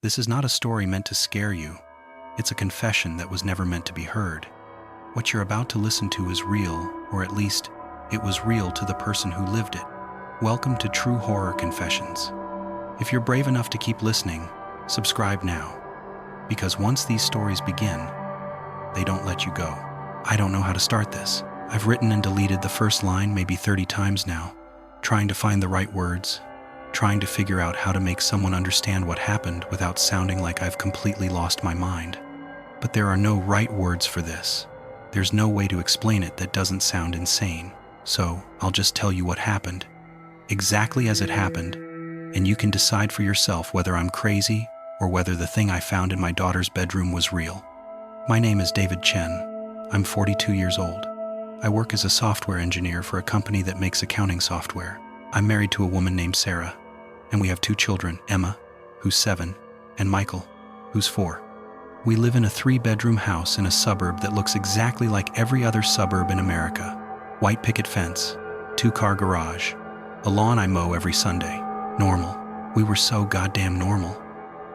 This is not a story meant to scare you. It's a confession that was never meant to be heard. What you're about to listen to is real, or at least, it was real to the person who lived it. Welcome to True Horror Confessions. If you're brave enough to keep listening, subscribe now. Because once these stories begin, they don't let you go. I don't know how to start this. I've written and deleted the first line maybe 30 times now, trying to find the right words, trying to figure out how to make someone understand what happened without sounding like I've completely lost my mind. But there are no right words for this. There's no way to explain it that doesn't sound insane. So I'll just tell you what happened, exactly as it happened, and you can decide for yourself whether I'm crazy or whether the thing I found in my daughter's bedroom was real. My name is David Chen. I'm 42 years old. I work as a software engineer for a company that makes accounting software. I'm married to a woman named Sarah, and we have 2 children, Emma, who's 7, and Michael, who's 4. We live in a 3-bedroom house in a suburb that looks exactly like every other suburb in America. White picket fence, 2-car garage, a lawn I mow every Sunday. Normal. We were so goddamn normal.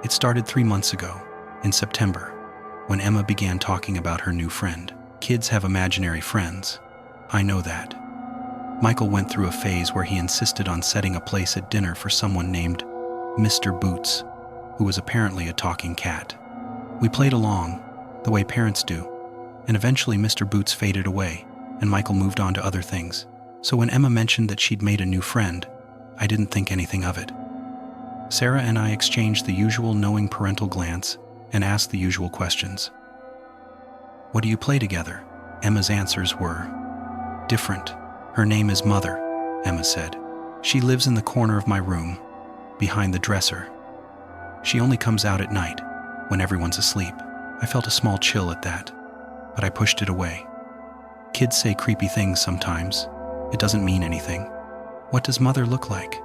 It started 3 months ago, in September, when Emma began talking about her new friend. Kids have imaginary friends. I know that. Michael went through a phase where he insisted on setting a place at dinner for someone named Mr. Boots, who was apparently a talking cat. We played along, the way parents do, and eventually Mr. Boots faded away, and Michael moved on to other things. So when Emma mentioned that she'd made a new friend, I didn't think anything of it. Sarah and I exchanged the usual knowing parental glance and asked the usual questions. What do you play together? Emma's answers were different. Her name is Mother, Emma said. She lives in the corner of my room, behind the dresser. She only comes out at night, when everyone's asleep. I felt a small chill at that, but I pushed it away. Kids say creepy things sometimes. It doesn't mean anything. What does Mother look like?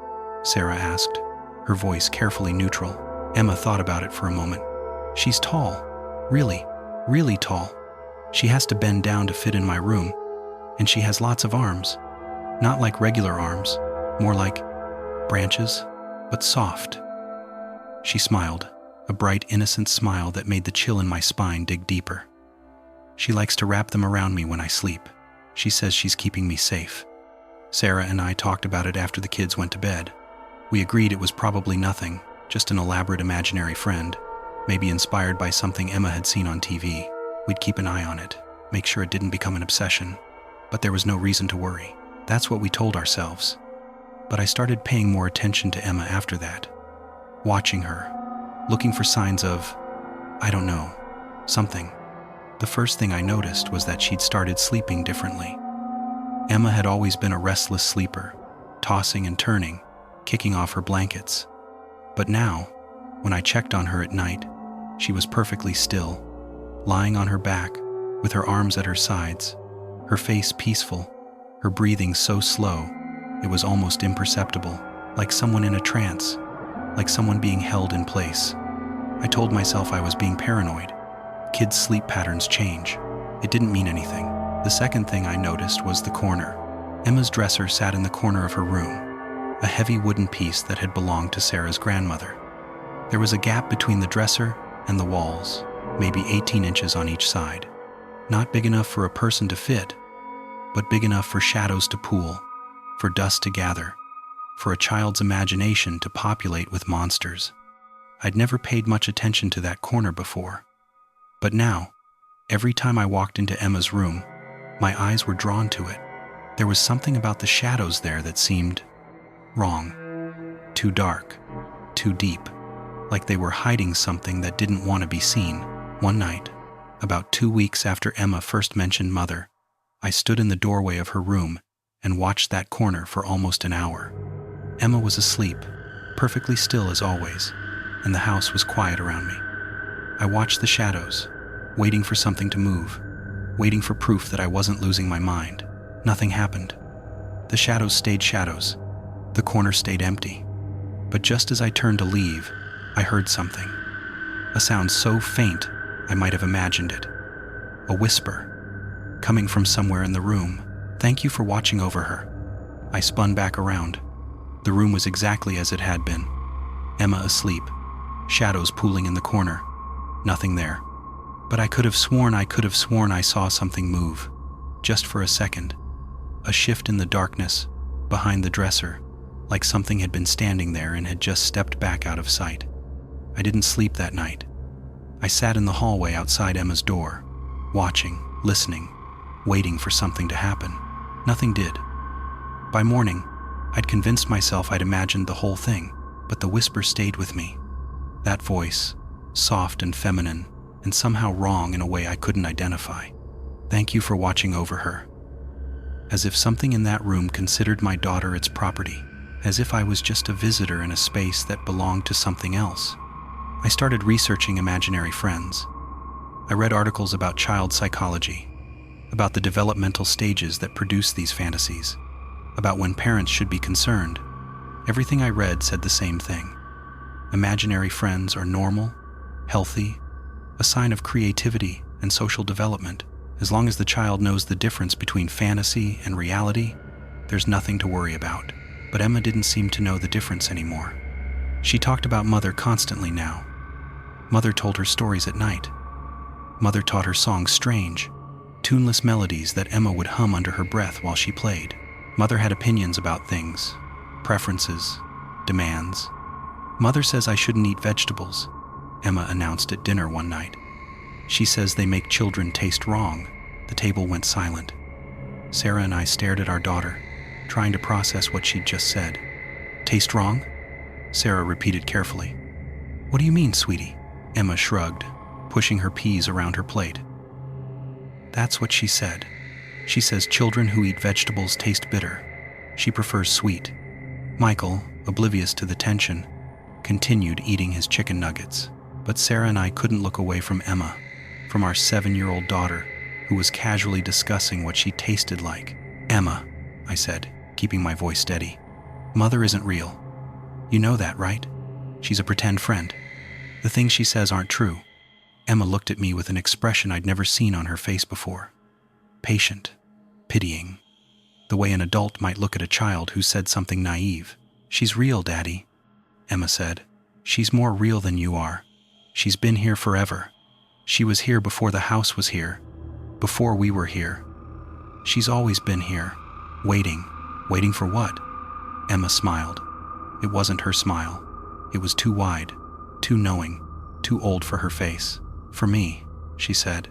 Sarah asked, her voice carefully neutral. Emma thought about it for a moment. She's tall. Really, really tall. She has to bend down to fit in my room, and she has lots of arms. Not like regular arms, more like branches, but soft. She smiled, a bright, innocent smile that made the chill in my spine dig deeper. She likes to wrap them around me when I sleep. She says she's keeping me safe. Sarah and I talked about it after the kids went to bed. We agreed it was probably nothing, just an elaborate imaginary friend, maybe inspired by something Emma had seen on TV. We'd keep an eye on it, make sure it didn't become an obsession. But there was no reason to worry. That's what we told ourselves. But I started paying more attention to Emma after that, watching her, looking for signs of, I don't know, something. The first thing I noticed was that she'd started sleeping differently. Emma had always been a restless sleeper, tossing and turning, kicking off her blankets. But now, when I checked on her at night, she was perfectly still, lying on her back, with her arms at her sides, her face peaceful, her breathing so slow, it was almost imperceptible, like someone in a trance, like someone being held in place. I told myself I was being paranoid. Kids' sleep patterns change. It didn't mean anything. The second thing I noticed was the corner. Emma's dresser sat in the corner of her room, a heavy wooden piece that had belonged to Sarah's grandmother. There was a gap between the dresser and the walls, maybe 18 inches on each side. Not big enough for a person to fit, but big enough for shadows to pool, for dust to gather, for a child's imagination to populate with monsters. I'd never paid much attention to that corner before. But now, every time I walked into Emma's room, my eyes were drawn to it. There was something about the shadows there that seemed wrong, too dark, too deep, like they were hiding something that didn't want to be seen. One night, about 2 weeks after Emma first mentioned Mother, I stood in the doorway of her room and watched that corner for almost an hour. Emma was asleep, perfectly still as always, and the house was quiet around me. I watched the shadows, waiting for something to move, waiting for proof that I wasn't losing my mind. Nothing happened. The shadows stayed shadows. The corner stayed empty. But just as I turned to leave, I heard something. A sound so faint, I might have imagined it. A whisper, coming from somewhere in the room. "Thank you for watching over her." I spun back around. The room was exactly as it had been. Emma asleep, shadows pooling in the corner. Nothing there. But I could have sworn I saw something move. Just for a second. A shift in the darkness, behind the dresser, like something had been standing there and had just stepped back out of sight. I didn't sleep that night. I sat in the hallway outside Emma's door, watching, listening, waiting for something to happen. Nothing did. By morning, I'd convinced myself I'd imagined the whole thing, but the whisper stayed with me. That voice, soft and feminine, and somehow wrong in a way I couldn't identify. Thank you for watching over her. As if something in that room considered my daughter its property, as if I was just a visitor in a space that belonged to something else. I started researching imaginary friends. I read articles about child psychology, about the developmental stages that produce these fantasies, about when parents should be concerned. Everything I read said the same thing. Imaginary friends are normal, healthy, a sign of creativity and social development. As long as the child knows the difference between fantasy and reality, there's nothing to worry about. But Emma didn't seem to know the difference anymore. She talked about Mother constantly now. Mother told her stories at night. Mother taught her songs strange, tuneless melodies that Emma would hum under her breath while she played. Mother had opinions about things, preferences, demands. Mother says I shouldn't eat vegetables, Emma announced at dinner one night. She says they make children taste wrong. The table went silent. Sarah and I stared at our daughter, trying to process what she'd just said. Taste wrong? Sarah repeated carefully. What do you mean, sweetie? Emma shrugged, pushing her peas around her plate. That's what she said. She says children who eat vegetables taste bitter. She prefers sweet. Michael, oblivious to the tension, continued eating his chicken nuggets. But Sarah and I couldn't look away from Emma, from our 7-year-old daughter, who was casually discussing what she tasted like. Emma, I said, keeping my voice steady. Mother isn't real. You know that, right? She's a pretend friend. The things she says aren't true. Emma looked at me with an expression I'd never seen on her face before. Patient, pitying, the way an adult might look at a child who said something naive. She's real, Daddy, Emma said. She's more real than you are. She's been here forever. She was here before the house was here, before we were here. She's always been here, waiting. Waiting for what? Emma smiled. It wasn't her smile. It was too wide, too knowing, too old for her face. For me, she said.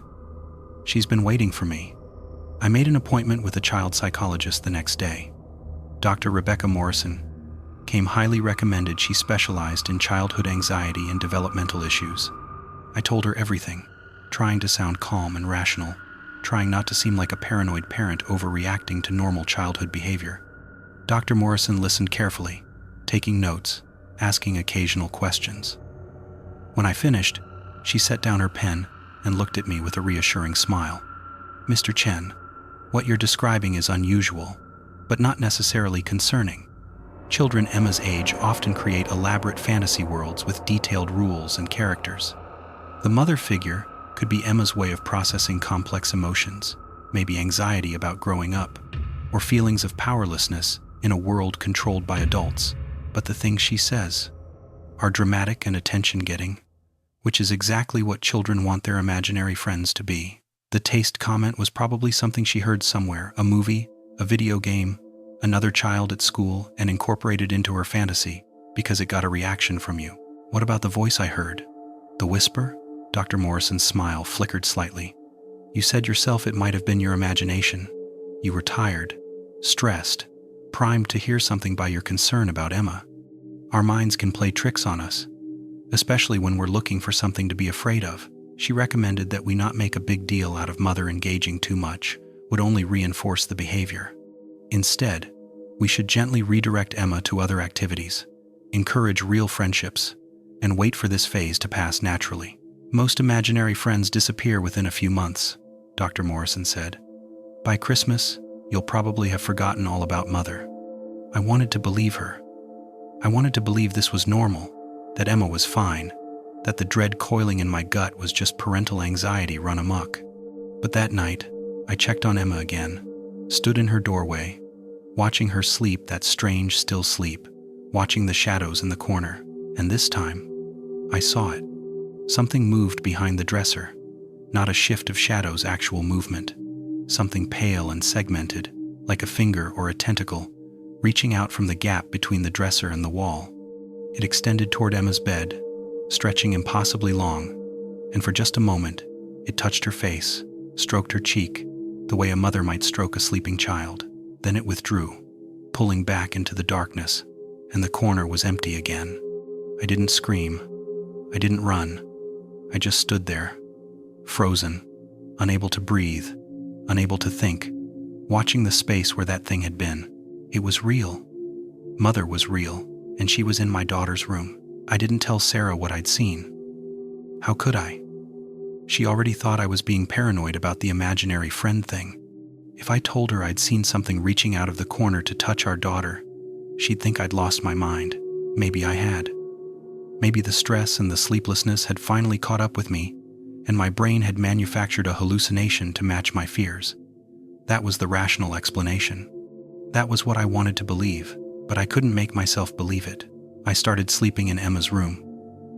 She's been waiting for me. I made an appointment with a child psychologist the next day. Dr. Rebecca Morrison came highly recommended. She specialized in childhood anxiety and developmental issues. I told her everything, trying to sound calm and rational, trying not to seem like a paranoid parent overreacting to normal childhood behavior. Dr. Morrison listened carefully, taking notes, asking occasional questions. When I finished, she set down her pen and looked at me with a reassuring smile. Mr. Chen, what you're describing is unusual, but not necessarily concerning. Children Emma's age often create elaborate fantasy worlds with detailed rules and characters. The mother figure could be Emma's way of processing complex emotions, maybe anxiety about growing up, or feelings of powerlessness in a world controlled by adults. But the things she says are dramatic and attention-getting, which is exactly what children want their imaginary friends to be. The taste comment was probably something she heard somewhere, a movie, a video game, another child at school, and incorporated into her fantasy because it got a reaction from you. What about the voice I heard? The whisper? Dr. Morrison's smile flickered slightly. You said yourself it might have been your imagination. You were tired, stressed, primed to hear something by your concern about Emma. Our minds can play tricks on us, especially when we're looking for something to be afraid of. She recommended that we not make a big deal out of Mother engaging too much, would only reinforce the behavior. Instead, we should gently redirect Emma to other activities, encourage real friendships, and wait for this phase to pass naturally. Most imaginary friends disappear within a few months, Dr. Morrison said. By Christmas, you'll probably have forgotten all about Mother. I wanted to believe her. I wanted to believe this was normal, that Emma was fine, that the dread coiling in my gut was just parental anxiety run amok. But that night, I checked on Emma again, stood in her doorway, watching her sleep that strange, still sleep, watching the shadows in the corner, and this time, I saw it. Something moved behind the dresser. Not a shift of shadows, actual movement. Something pale and segmented, like a finger or a tentacle, reaching out from the gap between the dresser and the wall. It extended toward Emma's bed, stretching impossibly long, and for just a moment, it touched her face, stroked her cheek, the way a mother might stroke a sleeping child. Then it withdrew, pulling back into the darkness, and the corner was empty again. I didn't scream. I didn't run. I just stood there, frozen, unable to breathe, unable to think, watching the space where that thing had been. It was real. Mother was real, and she was in my daughter's room. I didn't tell Sarah what I'd seen. How could I? She already thought I was being paranoid about the imaginary friend thing. If I told her I'd seen something reaching out of the corner to touch our daughter, she'd think I'd lost my mind. Maybe I had. Maybe the stress and the sleeplessness had finally caught up with me, and my brain had manufactured a hallucination to match my fears. That was the rational explanation. That was what I wanted to believe, but I couldn't make myself believe it. I started sleeping in Emma's room.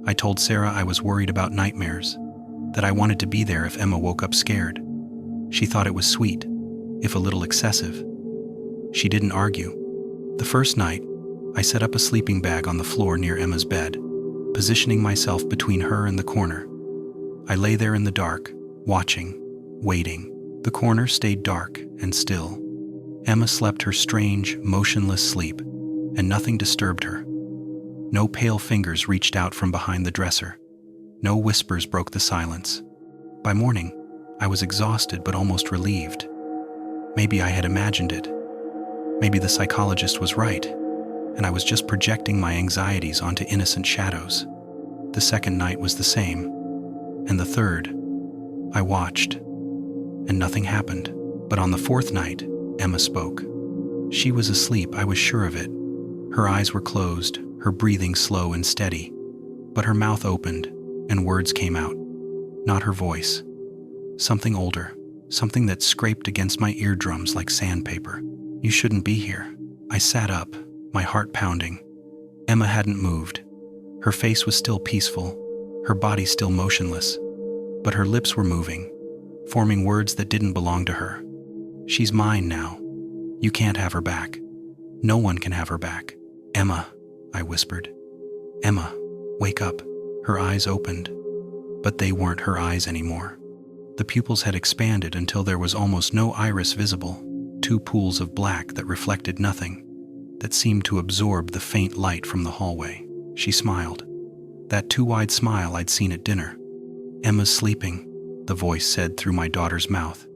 I told Sarah I was worried about nightmares, that I wanted to be there if Emma woke up scared. She thought it was sweet, if a little excessive. She didn't argue. The first night, I set up a sleeping bag on the floor near Emma's bed, positioning myself between her and the corner. I lay there in the dark, watching, waiting. The corner stayed dark and still. Emma slept her strange, motionless sleep, and nothing disturbed her. No pale fingers reached out from behind the dresser. No whispers broke the silence. By morning, I was exhausted but almost relieved. Maybe I had imagined it. Maybe the psychologist was right, and I was just projecting my anxieties onto innocent shadows. The second night was the same, and the third. I watched, and nothing happened. But on the fourth night, Emma spoke. She was asleep, I was sure of it. Her eyes were closed, her breathing slow and steady, but her mouth opened, and words came out. Not her voice. Something older, something that scraped against my eardrums like sandpaper. You shouldn't be here. I sat up, my heart pounding. Emma hadn't moved. Her face was still peaceful, her body still motionless, but her lips were moving, forming words that didn't belong to her. She's mine now. You can't have her back. No one can have her back. Emma, I whispered. Emma, wake up. Her eyes opened, but they weren't her eyes anymore. The pupils had expanded until there was almost no iris visible, two pools of black that reflected nothing, that seemed to absorb the faint light from the hallway. She smiled. That too-wide smile I'd seen at dinner. Emma's sleeping, the voice said through my daughter's mouth.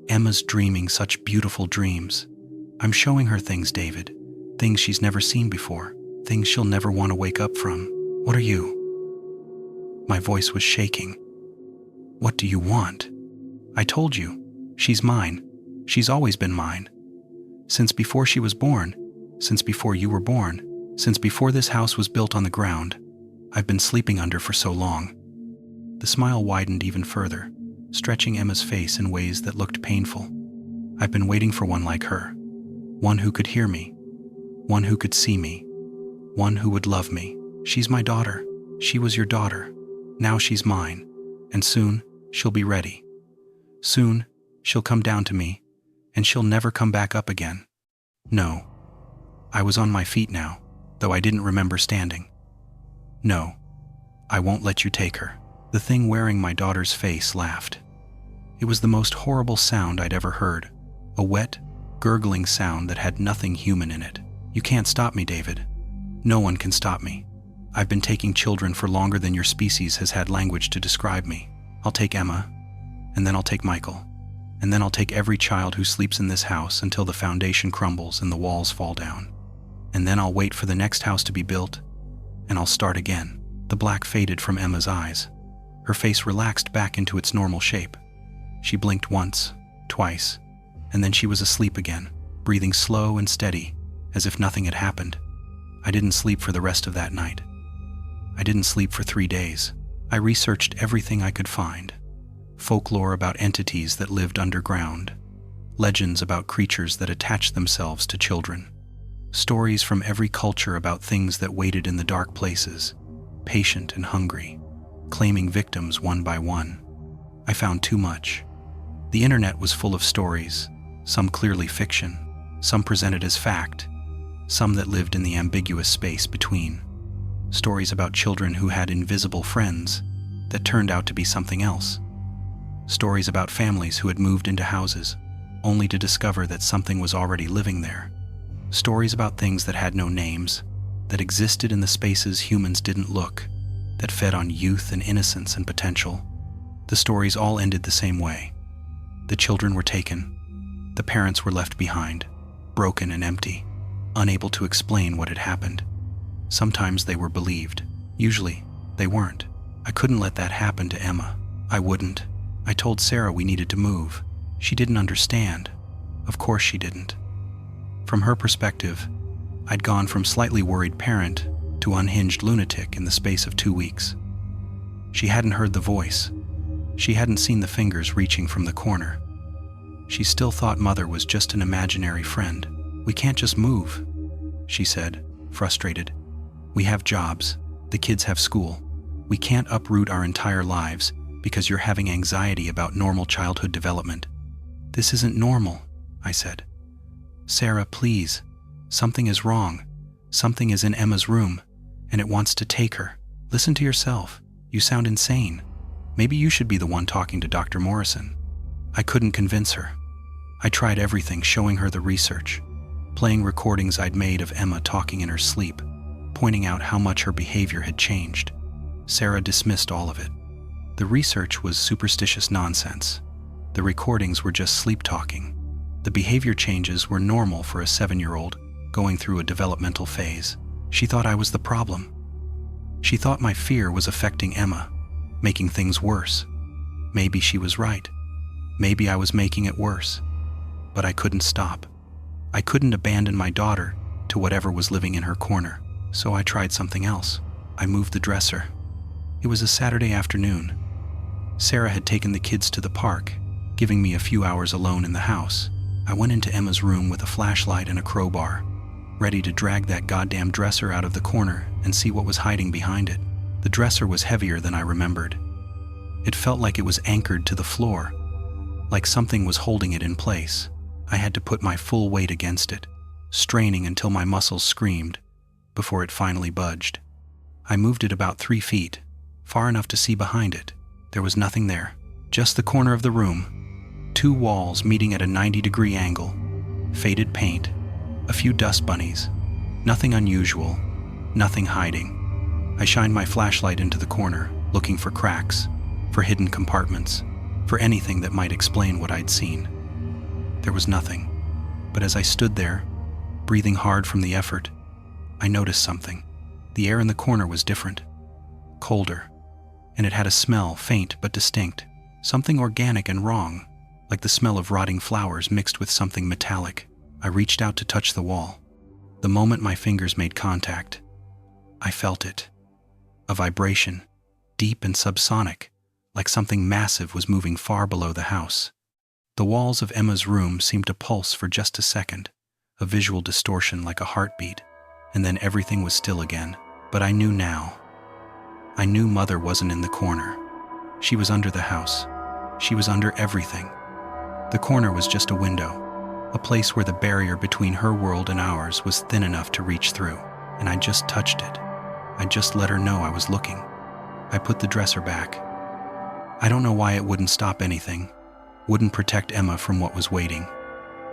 Emma's dreaming such beautiful dreams. I'm showing her things, David. Things she's never seen before. Things she'll never want to wake up from. What are you? My voice was shaking. What do you want? I told you. She's mine. She's always been mine. Since before she was born, since before you were born, since before this house was built on the ground, I've been sleeping under for so long. The smile widened even further, stretching Emma's face in ways that looked painful. I've been waiting for one like her. One who could hear me. One who could see me. One who would love me. She's my daughter. She was your daughter. Now she's mine. And soon, she'll be ready. Soon, she'll come down to me, and she'll never come back up again. No. I was on my feet now, though I didn't remember standing. No. I won't let you take her. The thing wearing my daughter's face laughed. It was the most horrible sound I'd ever heard, a wet, gurgling sound that had nothing human in it. You can't stop me, David. No one can stop me. I've been taking children for longer than your species has had language to describe me. I'll take Emma, and then I'll take Michael, and then I'll take every child who sleeps in this house until the foundation crumbles and the walls fall down. And then I'll wait for the next house to be built, and I'll start again. The black faded from Emma's eyes. Her face relaxed back into its normal shape. She blinked once, twice, and then she was asleep again, breathing slow and steady, as if nothing had happened. I didn't sleep for the rest of that night. I didn't sleep for 3 days. I researched everything I could find. Folklore about entities that lived underground. Legends about creatures that attached themselves to children. Stories from every culture about things that waited in the dark places. patient and hungry, claiming victims one by one. I found too much. The internet was full of stories, some clearly fiction, some presented as fact, some that lived in the ambiguous space between. Stories about children who had invisible friends that turned out to be something else. Stories about families who had moved into houses only to discover that something was already living there. Stories about things that had no names, that existed in the spaces humans didn't look, that fed on youth and innocence and potential. The stories all ended the same way. The children were taken. The parents were left behind, broken and empty, unable to explain what had happened. Sometimes they were believed. Usually, they weren't. I couldn't let that happen to Emma. I wouldn't. I told Sarah we needed to move. She didn't understand. Of course she didn't. From her perspective, I'd gone from slightly worried parent to unhinged lunatic in the space of 2 weeks. She hadn't heard the voice. She hadn't seen the fingers reaching from the corner. She still thought Mother was just an imaginary friend. "We can't just move," she said, frustrated. "We have jobs. The kids have school. We can't uproot our entire lives because you're having anxiety about normal childhood development." "This isn't normal," I said. "Sarah, please. Something is wrong. Something is in Emma's room, and it wants to take her. Listen to yourself. You sound insane. Maybe you should be the one talking to Dr. Morrison." I couldn't convince her. I tried everything, showing her the research, playing recordings I'd made of Emma talking in her sleep, pointing out how much her behavior had changed. Sarah dismissed all of it. The research was superstitious nonsense. The recordings were just sleep talking. The behavior changes were normal for a 7-year-old going through a developmental phase. She thought I was the problem. She thought my fear was affecting Emma, making things worse. Maybe she was right. Maybe I was making it worse. But I couldn't stop. I couldn't abandon my daughter to whatever was living in her corner. So I tried something else. I moved the dresser. It was a Saturday afternoon. Sarah had taken the kids to the park, giving me a few hours alone in the house. I went into Emma's room with a flashlight and a crowbar, ready to drag that goddamn dresser out of the corner and see what was hiding behind it. The dresser was heavier than I remembered. It felt like it was anchored to the floor, like something was holding it in place. I had to put my full weight against it, straining until my muscles screamed, before it finally budged. I moved it about 3 feet, far enough to see behind it. There was nothing there, just the corner of the room, 2 walls meeting at a 90-degree angle, faded paint, a few dust bunnies. Nothing unusual, nothing hiding. I shined my flashlight into the corner, looking for cracks, for hidden compartments, for anything that might explain what I'd seen. There was nothing, but as I stood there, breathing hard from the effort, I noticed something. The air in the corner was different, colder, and it had a smell, faint but distinct, something organic and wrong, like the smell of rotting flowers mixed with something metallic. I reached out to touch the wall. The moment my fingers made contact, I felt it. A vibration, deep and subsonic, like something massive was moving far below the house. The walls of Emma's room seemed to pulse for just a second, a visual distortion like a heartbeat, and then everything was still again. But I knew now. I knew Mother wasn't in the corner. She was under the house. She was under everything. The corner was just a window, a place where the barrier between her world and ours was thin enough to reach through, and I just touched it. I just let her know I was looking. I put the dresser back. I don't know why it wouldn't stop anything, wouldn't protect Emma from what was waiting,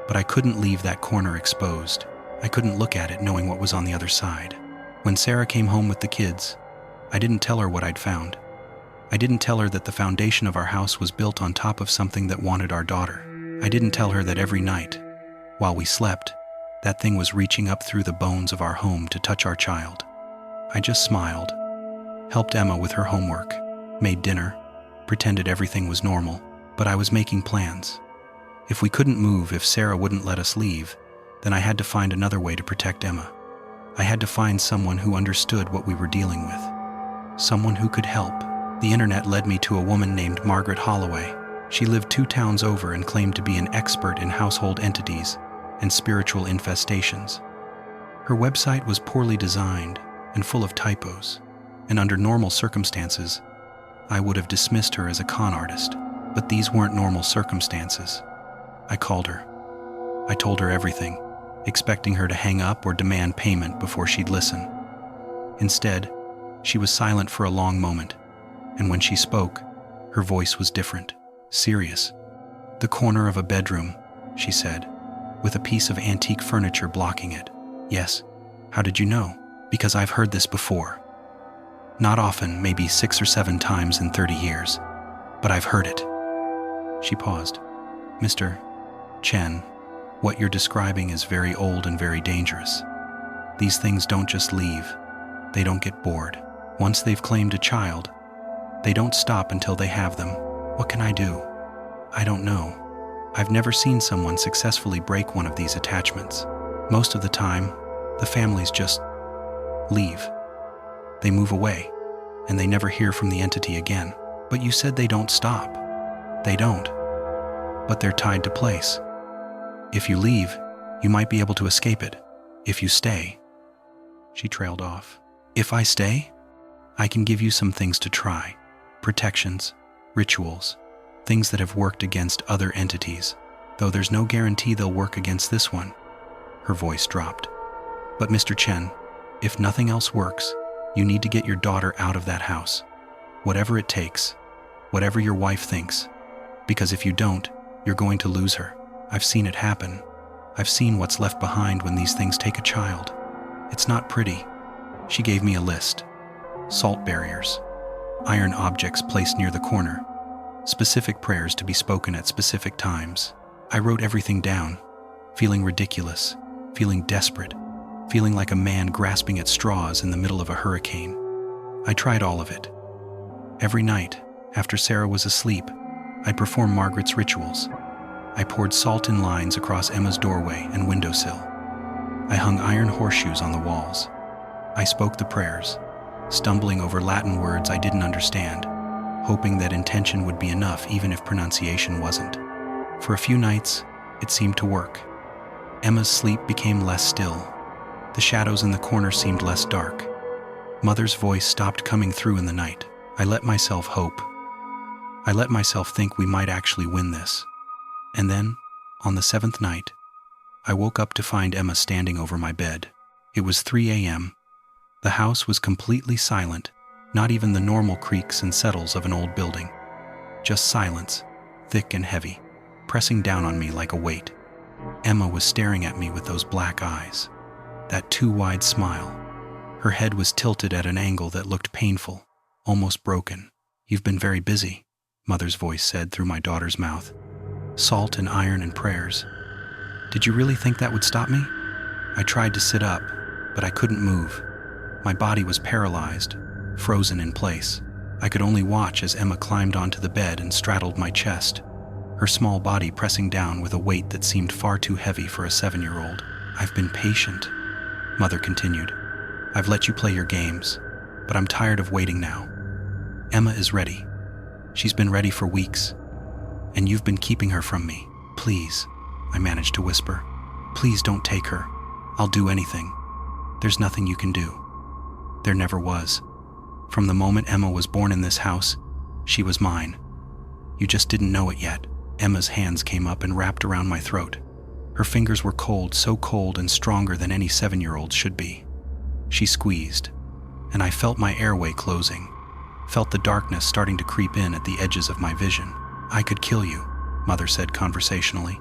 but I couldn't leave that corner exposed. I couldn't look at it knowing what was on the other side. When Sarah came home with the kids, I didn't tell her what I'd found. I didn't tell her that the foundation of our house was built on top of something that wanted our daughter. I didn't tell her that every night, while we slept, that thing was reaching up through the bones of our home to touch our child. I just smiled, helped Emma with her homework, made dinner, pretended everything was normal, but I was making plans. If we couldn't move, if Sarah wouldn't let us leave, then I had to find another way to protect Emma. I had to find someone who understood what we were dealing with. Someone who could help. The internet led me to a woman named Margaret Holloway. She lived 2 towns over and claimed to be an expert in household entities and spiritual infestations. Her website was poorly designed and full of typos. and under normal circumstances, I would have dismissed her as a con artist. But these weren't normal circumstances. I called her. I told her everything, expecting her to hang up or demand payment before she'd listen. Instead, she was silent for a long moment, and when she spoke, her voice was different, serious. "The corner of a bedroom," she said, "with a piece of antique furniture blocking it." "Yes. How did you know?" "Because I've heard this before. Not often, maybe 6 or 7 times in 30 years, but I've heard it." She paused. "Mr. Chen, what you're describing is very old and very dangerous. These things don't just leave. They don't get bored. Once they've claimed a child, they don't stop until they have them. What can I do?" "I don't know. I've never seen someone successfully break one of these attachments. Most of the time, the families just leave. They move away, and they never hear from the entity again." "But you said they don't stop." "They don't. But they're tied to place. If you leave, you might be able to escape it. If you stay..." She trailed off. "If I stay, I can give you some things to try. Protections, rituals, things that have worked against other entities, though there's no guarantee they'll work against this one." Her voice dropped. "But Mr. Chen, if nothing else works, you need to get your daughter out of that house. Whatever it takes, whatever your wife thinks. Because if you don't, you're going to lose her. I've seen it happen. I've seen what's left behind when these things take a child. It's not pretty." She gave me a list. Salt barriers, iron objects placed near the corner, specific prayers to be spoken at specific times. I wrote everything down, feeling ridiculous, feeling desperate, feeling like a man grasping at straws in the middle of a hurricane. I tried all of it. Every night, after Sarah was asleep, I'd perform Margaret's rituals. I poured salt in lines across Emma's doorway and windowsill. I hung iron horseshoes on the walls. I spoke the prayers, stumbling over Latin words I didn't understand, hoping that intention would be enough even if pronunciation wasn't. For a few nights, it seemed to work. Emma's sleep became less still. The shadows in the corner seemed less dark. Mother's voice stopped coming through in the night. I let myself hope. I let myself think we might actually win this. And then, on the 7th night, I woke up to find Emma standing over my bed. It was 3 a.m. The house was completely silent, not even the normal creaks and settles of an old building. Just silence, thick and heavy, pressing down on me like a weight. Emma was staring at me with those black eyes, that too wide smile. Her head was tilted at an angle that looked painful, almost broken. "You've been very busy," Mother's voice said through my daughter's mouth. "Salt and iron and prayers. Did you really think that would stop me?" I tried to sit up, but I couldn't move. My body was paralyzed, frozen in place. I could only watch as Emma climbed onto the bed and straddled my chest, her small body pressing down with a weight that seemed far too heavy for a 7-year-old. "I've been patient," Mother continued. "I've let you play your games, but I'm tired of waiting now. Emma is ready. She's been ready for weeks, and you've been keeping her from me. Please," I managed to whisper. "Please don't take her. I'll do anything. There's nothing you can do." There never was. From the moment Emma was born in this house, she was mine. You just didn't know it yet. Emma's hands came up and wrapped around my throat. Her fingers were cold, so cold and stronger than any 7-year-old should be. She squeezed, and I felt my airway closing, felt the darkness starting to creep in at the edges of my vision. "I could kill you," Mother said conversationally.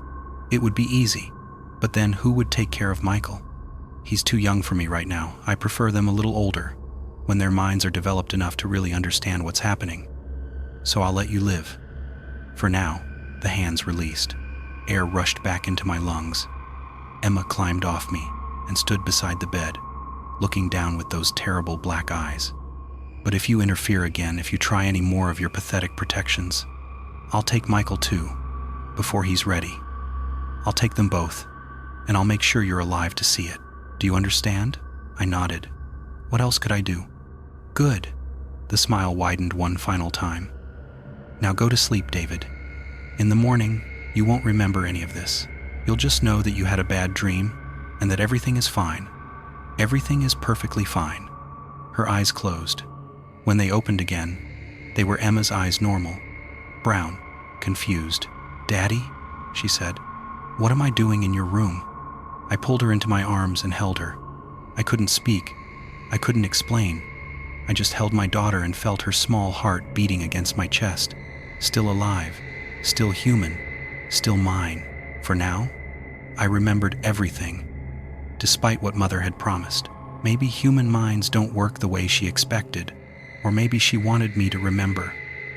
"It would be easy, but then who would take care of Michael? He's too young for me right now. I prefer them a little older, when their minds are developed enough to really understand what's happening. So I'll let you live." For now, the hands released. Air rushed back into my lungs. Emma climbed off me and stood beside the bed, looking down with those terrible black eyes. "But if you interfere again, if you try any more of your pathetic protections, I'll take Michael too, before he's ready. I'll take them both, and I'll make sure you're alive to see it. Do you understand?" I nodded. What else could I do? "Good." The smile widened one final time. "Now go to sleep, David. In the morning, you won't remember any of this. You'll just know that you had a bad dream and that everything is fine. Everything is perfectly fine." Her eyes closed, When they opened again, they were Emma's eyes normal, brown, confused. "Daddy?" she said. "What am I doing in your room?" I pulled her into my arms and held her. I couldn't speak. I couldn't explain. I just held my daughter and felt her small heart beating against my chest. Still alive, still human, still mine. For now, I remembered everything, despite what Mother had promised. Maybe human minds don't work the way she expected, or maybe she wanted me to remember,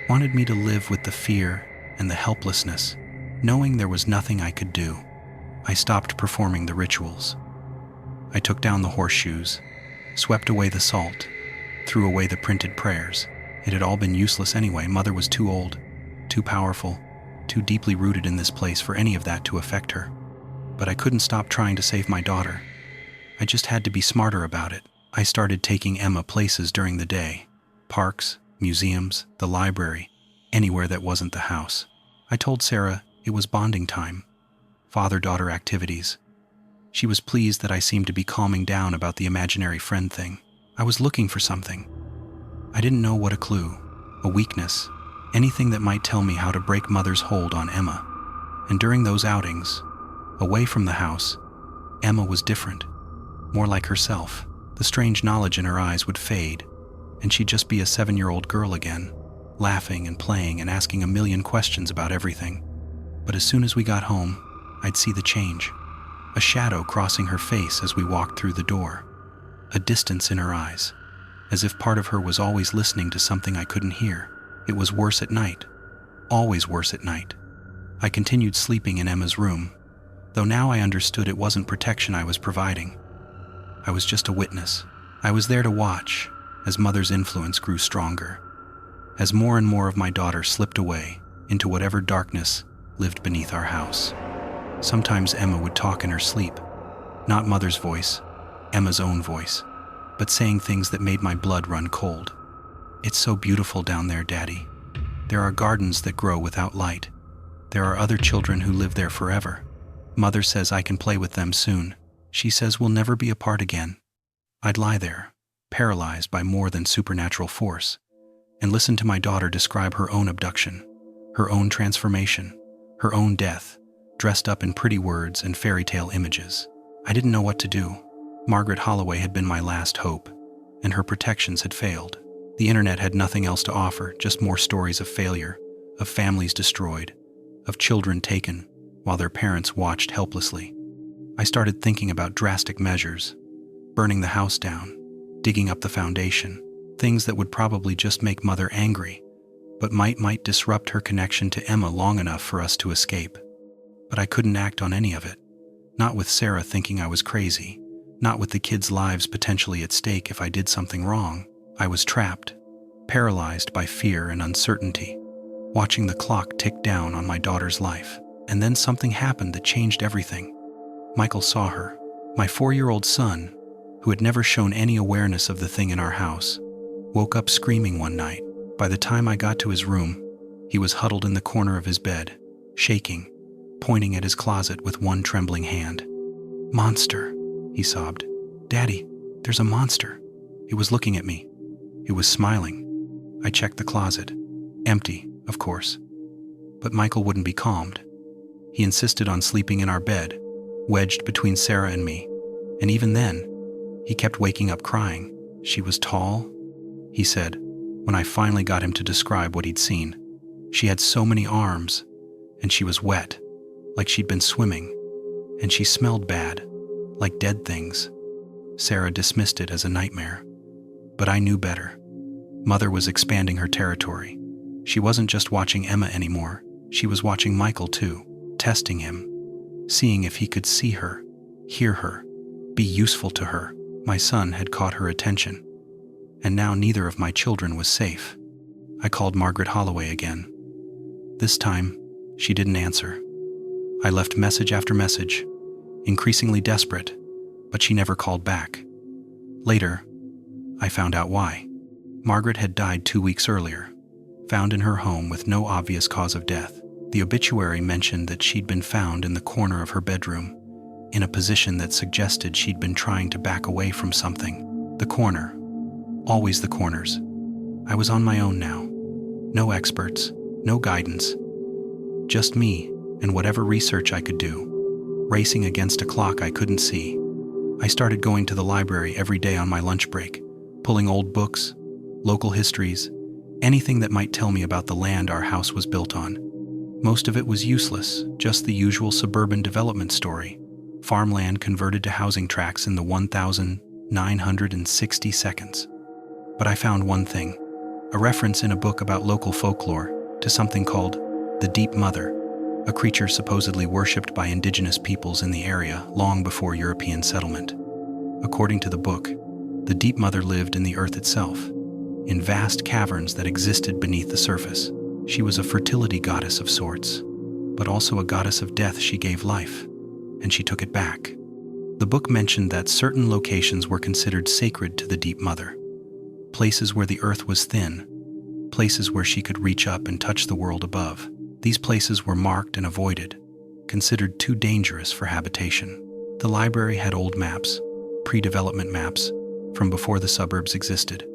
wanted me to live with the fear and the helplessness, knowing there was nothing I could do. I stopped performing the rituals. I took down the horseshoes, swept away the salt, threw away the printed prayers. It had all been useless anyway. Mother was too old, too powerful, too deeply rooted in this place for any of that to affect her. But I couldn't stop trying to save my daughter. I just had to be smarter about it. I started taking Emma places during the day. Parks, museums, the library, anywhere that wasn't the house. I told Sarah it was bonding time, father-daughter activities. She was pleased that I seemed to be calming down about the imaginary friend thing. I was looking for something. I didn't know what. A clue, a weakness, anything that might tell me how to break Mother's hold on Emma. And during those outings, away from the house, Emma was different, more like herself. The strange knowledge in her eyes would fade, and she'd just be a 7-year-old girl again, laughing and playing and asking a million questions about everything. But as soon as we got home, I'd see the change. A shadow crossing her face as we walked through the door. A distance in her eyes, as if part of her was always listening to something I couldn't hear. It was worse at night, always worse at night. I continued sleeping in Emma's room, though now I understood it wasn't protection I was providing. I was just a witness. I was there to watch as Mother's influence grew stronger, as more and more of my daughter slipped away into whatever darkness lived beneath our house. Sometimes Emma would talk in her sleep, not Mother's voice, Emma's own voice, but saying things that made my blood run cold. "It's so beautiful down there, Daddy. There are gardens that grow without light. There are other children who live there forever. Mother says I can play with them soon. She says we'll never be apart again." I'd lie there, paralyzed by more than supernatural force, and listen to my daughter describe her own abduction, her own transformation, her own death, dressed up in pretty words and fairy tale images. I didn't know what to do. Margaret Holloway had been my last hope, and her protections had failed. The internet had nothing else to offer, just more stories of failure, of families destroyed, of children taken while their parents watched helplessly. I started thinking about drastic measures, burning the house down, digging up the foundation, things that would probably just make Mother angry, but might disrupt her connection to Emma long enough for us to escape. But I couldn't act on any of it, not with Sarah thinking I was crazy, not with the kids' lives potentially at stake if I did something wrong. I was trapped, paralyzed by fear and uncertainty, watching the clock tick down on my daughter's life. And then something happened that changed everything. Michael saw her, my 4-year-old son, who had never shown any awareness of the thing in our house, woke up screaming one night. By the time I got to his room, he was huddled in the corner of his bed, shaking, pointing at his closet with one trembling hand. "Monster," he sobbed. "Daddy, there's a monster." It was looking at me. It was smiling. I checked the closet. Empty, of course. But Michael wouldn't be calmed. He insisted on sleeping in our bed, wedged between Sarah and me. And even then, he kept waking up crying. "She was tall," he said, when I finally got him to describe what he'd seen. "She had so many arms, and she was wet, like she'd been swimming, and she smelled bad, like dead things." Sarah dismissed it as a nightmare. But I knew better. Mother was expanding her territory. She wasn't just watching Emma anymore. She was watching Michael too, testing him, seeing if he could see her, hear her, be useful to her. My son had caught her attention, and now neither of my children was safe. I called Margaret Holloway again. This time, she didn't answer. I left message after message, increasingly desperate, but she never called back. Later, I found out why. Margaret had died 2 weeks earlier, found in her home with no obvious cause of death. The obituary mentioned that she'd been found in the corner of her bedroom, in a position that suggested she'd been trying to back away from something. The corner. Always the corners. I was on my own now. No experts, no guidance. Just me and whatever research I could do, racing against a clock I couldn't see. I started going to the library every day on my lunch break, pulling old books, local histories, anything that might tell me about the land our house was built on. Most of it was useless, just the usual suburban development story. Farmland converted to housing tracts in the 1,960 seconds. But I found one thing, a reference in a book about local folklore to something called the Deep Mother, a creature supposedly worshipped by indigenous peoples in the area long before European settlement. According to the book, the Deep Mother lived in the earth itself, in vast caverns that existed beneath the surface. She was a fertility goddess of sorts, but also a goddess of death. She gave life, and she took it back. The book mentioned that certain locations were considered sacred to the Deep Mother, places where the earth was thin, places where she could reach up and touch the world above. These places were marked and avoided, considered too dangerous for habitation. The library had old maps, pre-development maps, from before the suburbs existed.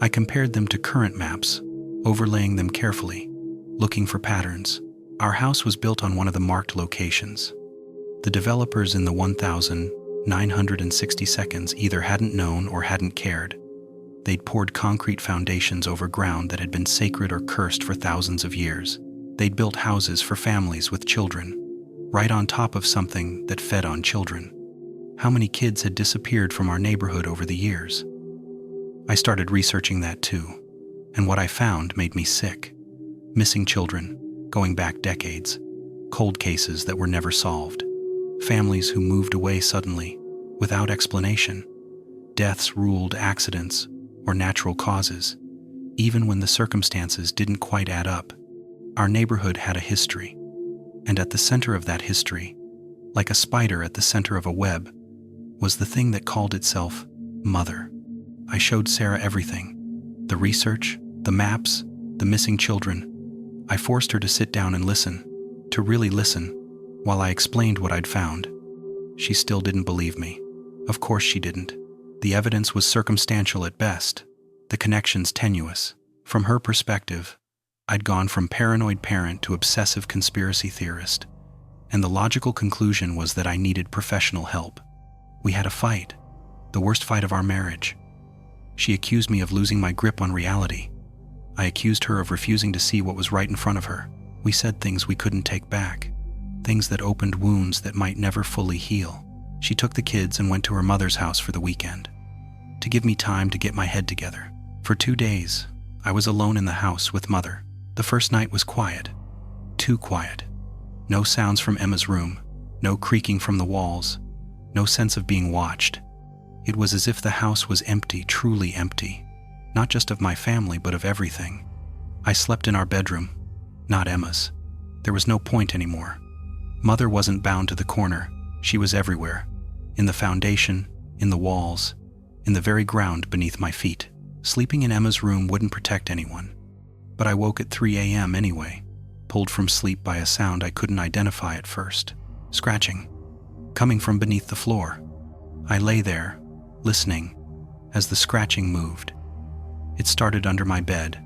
I compared them to current maps, overlaying them carefully, looking for patterns. Our house was built on one of the marked locations. The developers in the 1,960 seconds either hadn't known or hadn't cared. They'd poured concrete foundations over ground that had been sacred or cursed for thousands of years. They'd built houses for families with children, right on top of something that fed on children. How many kids had disappeared from our neighborhood over the years? I started researching that too, and what I found made me sick. Missing children, going back decades, cold cases that were never solved, families who moved away suddenly, without explanation, deaths ruled accidents or natural causes, even when the circumstances didn't quite add up. Our neighborhood had a history, and at the center of that history, like a spider at the center of a web, was the thing that called itself Mother. I showed Sarah everything, the research, the maps, the missing children. I forced her to sit down and listen, to really listen, while I explained what I'd found. She still didn't believe me. Of course she didn't. The evidence was circumstantial at best, the connections tenuous. From her perspective, I'd gone from paranoid parent to obsessive conspiracy theorist, and the logical conclusion was that I needed professional help. We had a fight, the worst fight of our marriage. She accused me of losing my grip on reality. I accused her of refusing to see what was right in front of her. We said things we couldn't take back, things that opened wounds that might never fully heal. She took the kids and went to her mother's house for the weekend, to give me time to get my head together. For 2 days, I was alone in the house with Mother. The first night was quiet, too quiet. No sounds from Emma's room, no creaking from the walls, no sense of being watched. It was as if the house was empty, truly empty, not just of my family, but of everything. I slept in our bedroom, not Emma's. There was no point anymore. Mother wasn't bound to the corner. She was everywhere, in the foundation, in the walls, in the very ground beneath my feet. Sleeping in Emma's room wouldn't protect anyone. But I woke at 3 a.m. anyway, pulled from sleep by a sound I couldn't identify at first. Scratching, coming from beneath the floor. I lay there, listening, as the scratching moved. It started under my bed,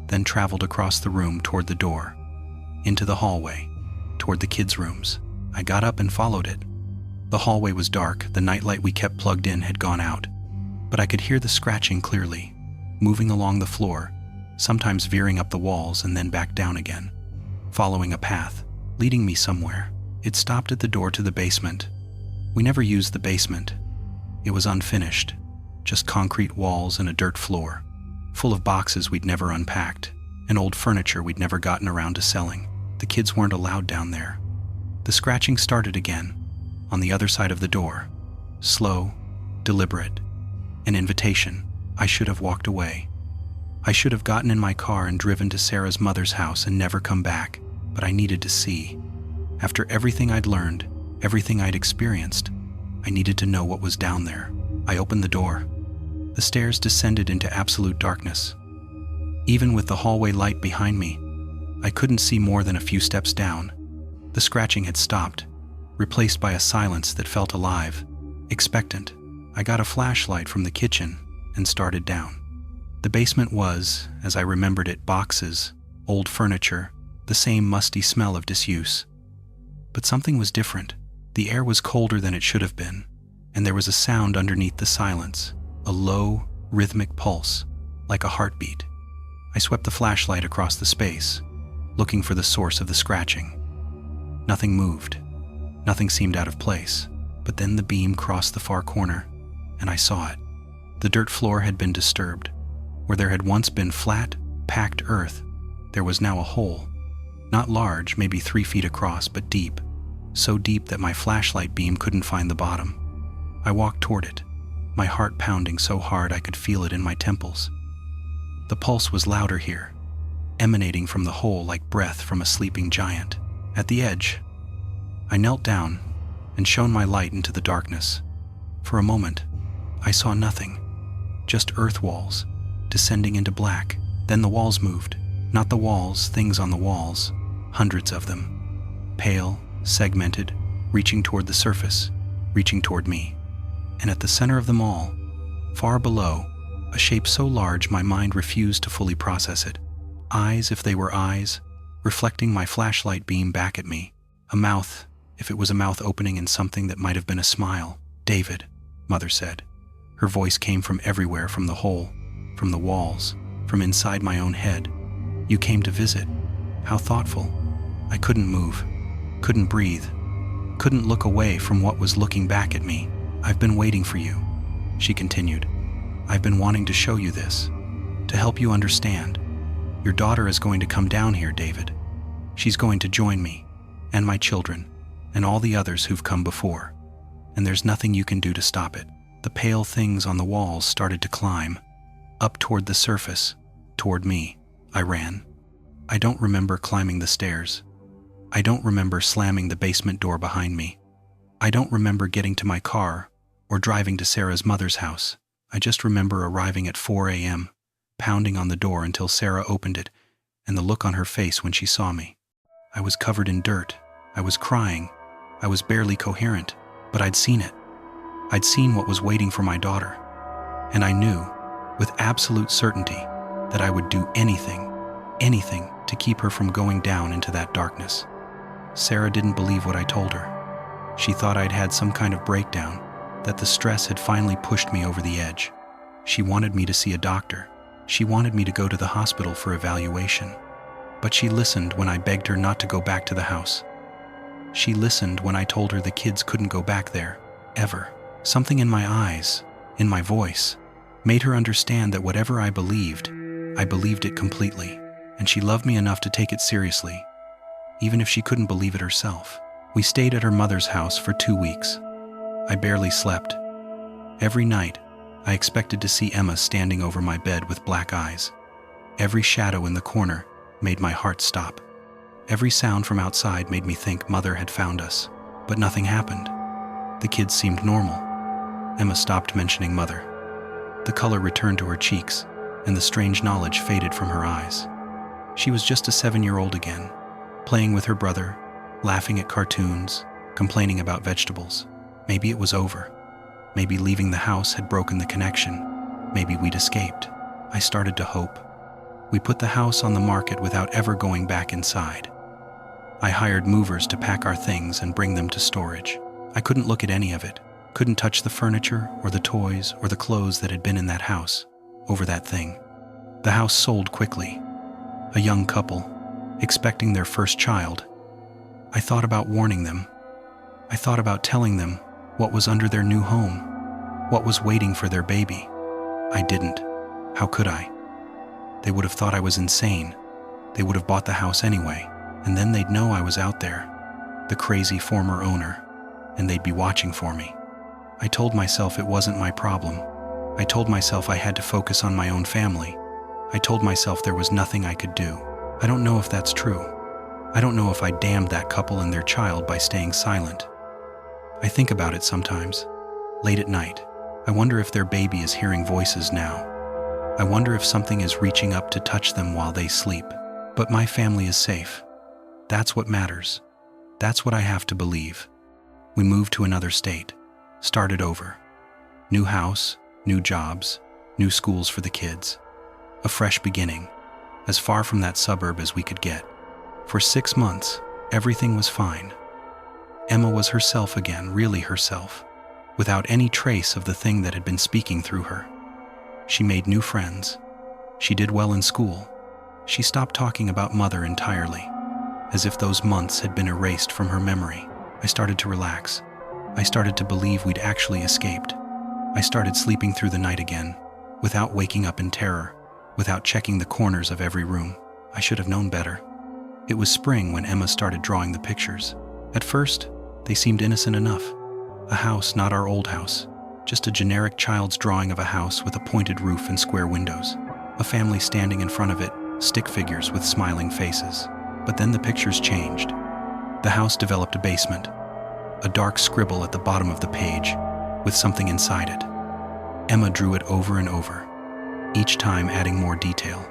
then traveled across the room toward the door, into the hallway, toward the kids' rooms. I got up and followed it. The hallway was dark, the nightlight we kept plugged in had gone out, but I could hear the scratching clearly, moving along the floor, sometimes veering up the walls and then back down again, following a path, leading me somewhere. It stopped at the door to the basement. We never used the basement. It was unfinished, just concrete walls and a dirt floor, full of boxes we'd never unpacked, and old furniture we'd never gotten around to selling. The kids weren't allowed down there. The scratching started again, on the other side of the door, slow, deliberate, an invitation. I should have walked away. I should have gotten in my car and driven to Sarah's mother's house and never come back, but I needed to see. After everything I'd learned, everything I'd experienced, I needed to know what was down there. I opened the door. The stairs descended into absolute darkness. Even with the hallway light behind me, I couldn't see more than a few steps down. The scratching had stopped, replaced by a silence that felt alive, expectant. I got a flashlight from the kitchen and started down. The basement was, as I remembered it, boxes, old furniture, the same musty smell of disuse. But something was different. The air was colder than it should have been, and there was a sound underneath the silence, a low, rhythmic pulse, like a heartbeat. I swept the flashlight across the space, looking for the source of the scratching. Nothing moved. Nothing seemed out of place, but then the beam crossed the far corner, and I saw it. The dirt floor had been disturbed. Where there had once been flat, packed earth, there was now a hole. Not large, maybe 3 feet across, but deep. So deep that my flashlight beam couldn't find the bottom. I walked toward it, my heart pounding so hard I could feel it in my temples. The pulse was louder here, emanating from the hole like breath from a sleeping giant. At the edge, I knelt down and shone my light into the darkness. For a moment, I saw nothing, just earth walls, descending into black. Then the walls moved. Not the walls, things on the walls, hundreds of them. Pale, segmented, reaching toward the surface, reaching toward me. And at the center of them all, far below, a shape so large my mind refused to fully process it. Eyes, if they were eyes, reflecting my flashlight beam back at me. A mouth, if it was a mouth opening in something that might have been a smile. "David," Mother said. Her voice came from everywhere, from the hole, from the walls, from inside my own head. "You came to visit. How thoughtful." I couldn't move, couldn't breathe, couldn't look away from what was looking back at me. "I've been waiting for you," she continued. "I've been wanting to show you this, to help you understand. Your daughter is going to come down here, David. She's going to join me, and my children, and all the others who've come before. And there's nothing you can do to stop it." The pale things on the walls started to climb, up toward the surface, toward me. I ran. I don't remember climbing the stairs. I don't remember slamming the basement door behind me. I don't remember getting to my car or driving to Sarah's mother's house. I just remember arriving at 4 a.m., pounding on the door until Sarah opened it, and the look on her face when she saw me. I was covered in dirt. I was crying. I was barely coherent, but I'd seen it. I'd seen what was waiting for my daughter. And I knew, with absolute certainty, that I would do anything to keep her from going down into that darkness. Sarah didn't believe what I told her. She thought I'd had some kind of breakdown, that the stress had finally pushed me over the edge. She wanted me to see a doctor. She wanted me to go to the hospital for evaluation. But she listened when I begged her not to go back to the house. She listened when I told her the kids couldn't go back there, ever. Something in my eyes, in my voice, made her understand that whatever I believed it completely, and she loved me enough to take it seriously, even if she couldn't believe it herself. We stayed at her mother's house for 2 weeks. I barely slept. Every night, I expected to see Emma standing over my bed with black eyes. Every shadow in the corner made my heart stop. Every sound from outside made me think Mother had found us, but nothing happened. The kids seemed normal. Emma stopped mentioning Mother. The color returned to her cheeks, and the strange knowledge faded from her eyes. She was just a 7-year-old again, playing with her brother, laughing at cartoons, complaining about vegetables. Maybe it was over. Maybe leaving the house had broken the connection. Maybe we'd escaped. I started to hope. We put the house on the market without ever going back inside. I hired movers to pack our things and bring them to storage. I couldn't look at any of it, couldn't touch the furniture or the toys or the clothes that had been in that house, over that thing. The house sold quickly. A young couple, expecting their first child. I thought about warning them. I thought about telling them what was under their new home, what was waiting for their baby. I didn't. How could I? They would have thought I was insane. They would have bought the house anyway, and then they'd know I was out there, the crazy former owner, and they'd be watching for me. I told myself it wasn't my problem. I told myself I had to focus on my own family. I told myself there was nothing I could do. I don't know if that's true. I don't know if I damned that couple and their child by staying silent. I think about it sometimes, late at night. I wonder if their baby is hearing voices now. I wonder if something is reaching up to touch them while they sleep. But my family is safe. That's what matters. That's what I have to believe. We moved to another state, started over. New house, new jobs, new schools for the kids. a fresh beginning, as far from that suburb as we could get. For 6 months, everything was fine. Emma was herself again, really herself, without any trace of the thing that had been speaking through her. She made new friends. She did well in school. She stopped talking about Mother entirely, as if those months had been erased from her memory. I started to relax. I started to believe we'd actually escaped. I started sleeping through the night again, without waking up in terror, without checking the corners of every room. I should have known better. It was spring when Emma started drawing the pictures. At first, they seemed innocent enough. A house, not our old house, just a generic child's drawing of a house with a pointed roof and square windows. A family standing in front of it, stick figures with smiling faces. But then the pictures changed. The house developed a basement, a dark scribble at the bottom of the page, with something inside it. Emma drew it over and over, each time adding more detail.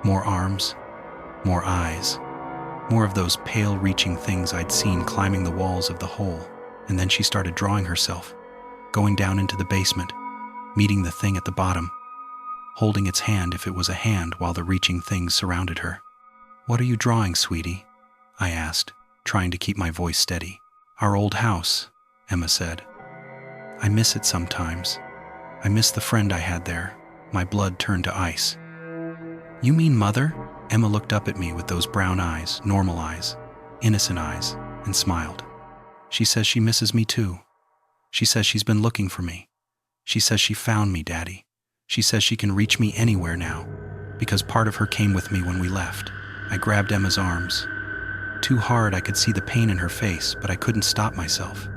More arms, more eyes, more of those pale reaching things I'd seen climbing the walls of the hole. And then she started drawing herself, going down into the basement, meeting the thing at the bottom, holding its hand if it was a hand while the reaching things surrounded her. "What are you drawing, sweetie?" I asked, trying to keep my voice steady. "Our old house," Emma said. "I miss it sometimes. I miss the friend I had there." My blood turned to ice. "You mean Mother?" Emma looked up at me with those brown eyes, normal eyes, innocent eyes, and smiled. "She says she misses me too. She says she's been looking for me. She says she found me, Daddy. She says she can reach me anywhere now, because part of her came with me when we left." I grabbed Emma's arms. Too hard I could see the pain in her face, but I couldn't stop myself.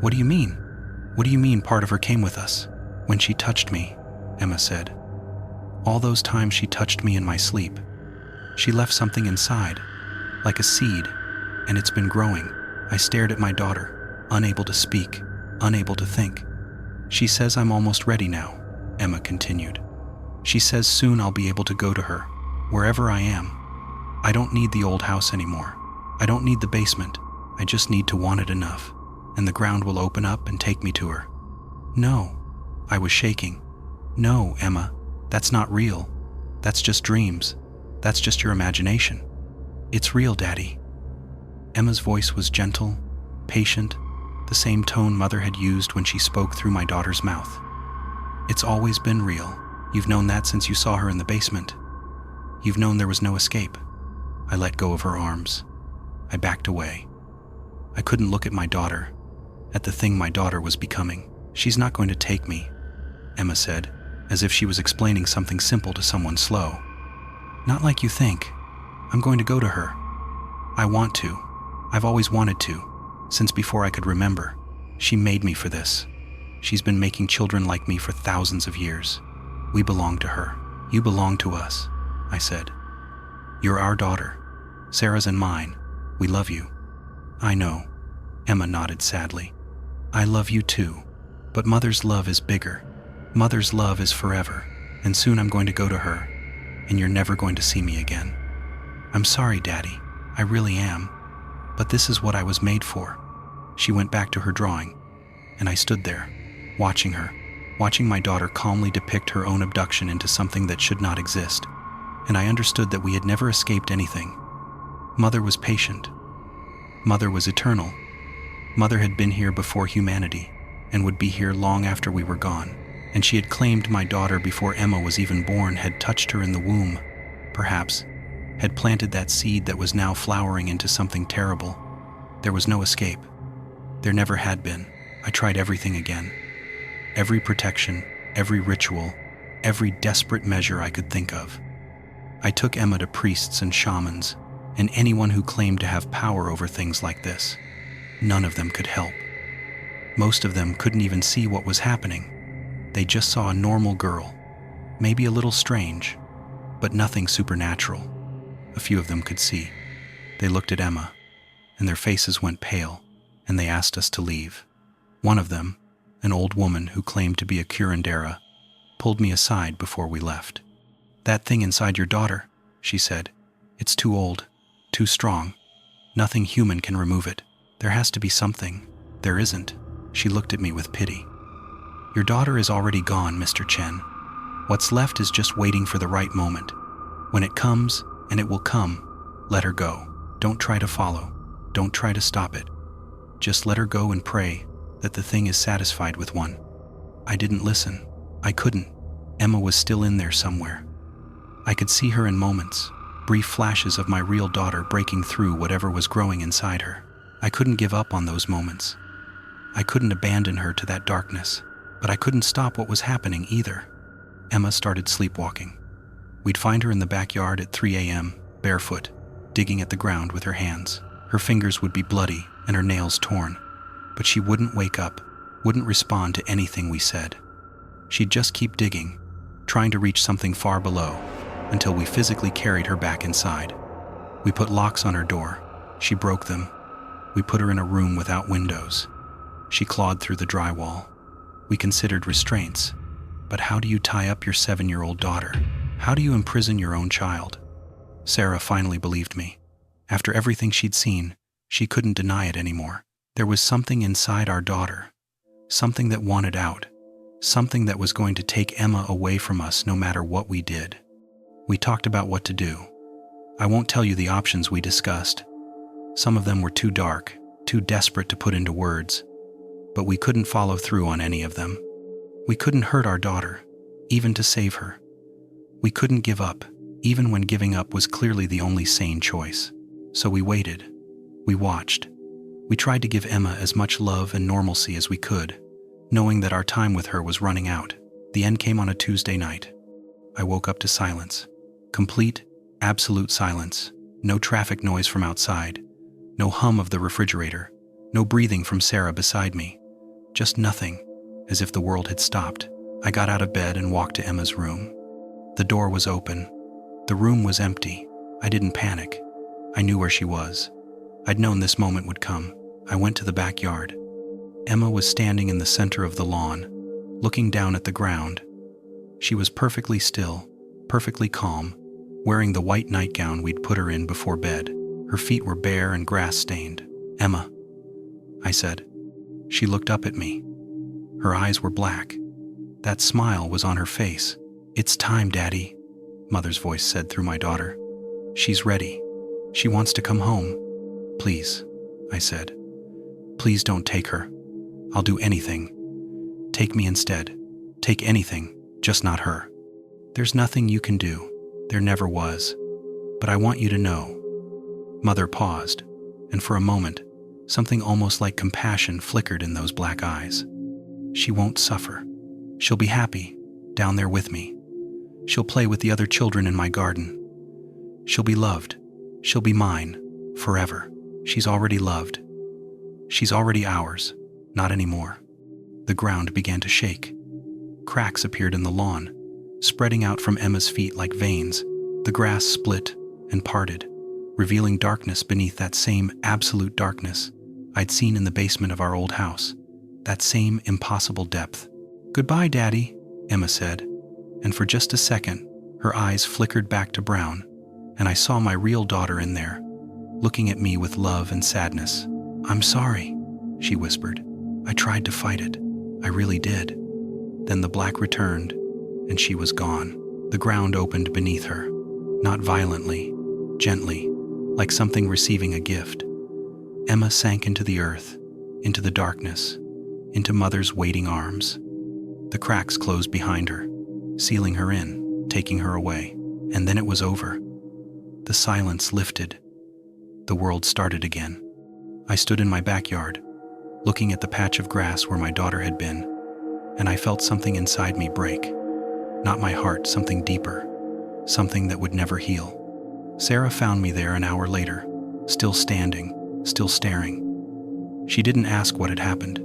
"What do you mean? What do you mean part of her came with us?" "When she touched me," Emma said. "All those times she touched me in my sleep. She left something inside, like a seed, and it's been growing." I stared at my daughter, unable to speak, unable to think. "She says I'm almost ready now," Emma continued. "She says soon I'll be able to go to her, wherever I am. I don't need the old house anymore. I don't need the basement. I just need to want it enough, and the ground will open up and take me to her." "No," I was shaking. "No, Emma, that's not real. That's just dreams. That's just your imagination. It's real, Daddy." Emma's voice was gentle, patient, the same tone Mother had used when she spoke through my daughter's mouth. "It's always been real. You've known that since you saw her in the basement. You've known there was no escape." I let go of her arms. I backed away. I couldn't look at my daughter, at the thing my daughter was becoming. "She's not going to take me," Emma said, as if she was explaining something simple to someone slow. "Not like you think. I'm going to go to her. I want to. I've always wanted to, since before I could remember. She made me for this. She's been making children like me for thousands of years. We belong to her. You belong to us," I said. "You're our daughter. Sarah's and mine. We love you." "I know," Emma nodded sadly. "I love you too. But Mother's love is bigger. Mother's love is forever, and soon I'm going to go to her, and you're never going to see me again. I'm sorry, Daddy. I really am. But this is what I was made for." She went back to her drawing, and I stood there, watching her, watching my daughter calmly depict her own abduction into something that should not exist. And I understood that we had never escaped anything. Mother was patient. Mother was eternal. Mother had been here before humanity, and would be here long after we were gone. And she had claimed my daughter before Emma was even born, had touched her in the womb, perhaps, had planted that seed that was now flowering into something terrible. There was no escape. There never had been. I tried everything again. Every protection, every ritual, every desperate measure I could think of. I took Emma to priests and shamans, and anyone who claimed to have power over things like this. None of them could help. Most of them couldn't even see what was happening. They just saw a normal girl, maybe a little strange, but nothing supernatural. A few of them could see. They looked at Emma, and their faces went pale, and they asked us to leave. One of them, an old woman who claimed to be a curandera, pulled me aside before we left. "That thing inside your daughter," she said. "It's too old, too strong. Nothing human can remove it. There has to be something. There isn't." She looked at me with pity. "Your daughter is already gone, Mr. Chen. What's left is just waiting for the right moment. When it comes, and it will come, let her go. Don't try to follow. Don't try to stop it. Just let her go and pray that the thing is satisfied with one. I didn't listen. I couldn't. Emma was still in there somewhere. I could see her in moments, brief flashes of my real daughter breaking through whatever was growing inside her. I couldn't give up on those moments. I couldn't abandon her to that darkness, but I couldn't stop what was happening either. Emma started sleepwalking. We'd find her in the backyard at 3 a.m., barefoot, digging at the ground with her hands. Her fingers would be bloody and her nails torn, but she wouldn't wake up, wouldn't respond to anything we said. She'd just keep digging, trying to reach something far below, until we physically carried her back inside. We put locks on her door. She broke them. We put her in a room without windows. She clawed through the drywall. We considered restraints. But how do you tie up your 7-year-old daughter? How do you imprison your own child? Sarah finally believed me. After everything she'd seen, she couldn't deny it anymore. There was something inside our daughter. Something that wanted out. Something that was going to take Emma away from us no matter what we did. We talked about what to do. I won't tell you the options we discussed. Some of them were too dark, too desperate to put into words. But we couldn't follow through on any of them. We couldn't hurt our daughter, even to save her. We couldn't give up, even when giving up was clearly the only sane choice. So we waited. We watched. We tried to give Emma as much love and normalcy as we could, knowing that our time with her was running out. The end came on a Tuesday night. I woke up to silence. Complete, absolute silence. No traffic noise from outside. No hum of the refrigerator. No breathing from Sarah beside me. Just nothing, as if the world had stopped. I got out of bed and walked to Emma's room. The door was open. The room was empty. I didn't panic. I knew where she was. I'd known this moment would come. I went to the backyard. Emma was standing in the center of the lawn, looking down at the ground. She was perfectly still, perfectly calm, wearing the white nightgown we'd put her in before bed. Her feet were bare and grass-stained. "Emma," I said. She looked up at me. Her eyes were black. That smile was on her face. "It's time, Daddy," Mother's voice said through my daughter. "She's ready. She wants to come home." "Please," I said. "Please don't take her. I'll do anything. Take me instead. Take anything, just not her. There's nothing you can do. There never was. But I want you to know." Mother paused, and for a moment, something almost like compassion flickered in those black eyes. "She won't suffer. She'll be happy, down there with me. She'll play with the other children in my garden. She'll be loved. She'll be mine, forever. She's already loved. She's already ours, not anymore." The ground began to shake. Cracks appeared in the lawn, spreading out from Emma's feet like veins. The grass split and parted, revealing darkness beneath that same absolute darkness I'd seen in the basement of our old house. That same impossible depth. "Goodbye, Daddy," Emma said, and for just a second, her eyes flickered back to brown, and I saw my real daughter in there, looking at me with love and sadness. "I'm sorry," she whispered. "I tried to fight it. I really did." Then the black returned, and she was gone. The ground opened beneath her, not violently, gently, like something receiving a gift. Emma sank into the earth, into the darkness, into Mother's waiting arms. The cracks closed behind her, sealing her in, taking her away. And then it was over. The silence lifted. The world started again. I stood in my backyard, looking at the patch of grass where my daughter had been, and I felt something inside me break. Not my heart, something deeper, something that would never heal. Sarah found me there an hour later, still standing, still staring. She didn't ask what had happened.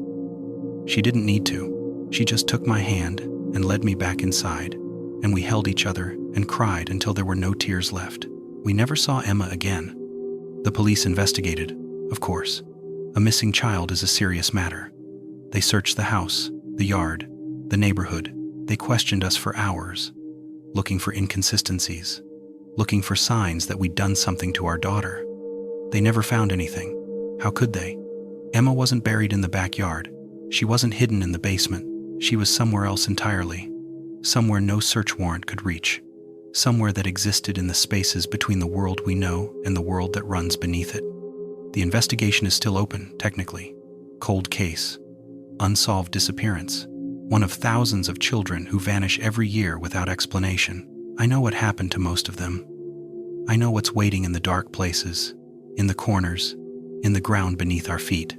She didn't need to. She just took my hand and led me back inside, and we held each other and cried until there were no tears left. We never saw Emma again. The police investigated, of course. A missing child is a serious matter. They searched the house, the yard, the neighborhood. They questioned us for hours, looking for inconsistencies, looking for signs that we'd done something to our daughter. They never found anything. How could they? Emma wasn't buried in the backyard. She wasn't hidden in the basement. She was somewhere else entirely. somewhere no search warrant could reach, somewhere that existed in the spaces between the world we know and the world that runs beneath it. The investigation is still open, technically. Cold case. Unsolved disappearance. One of thousands of children who vanish every year without explanation. I know what happened to most of them. I know what's waiting in the dark places, in the corners, in the ground beneath our feet.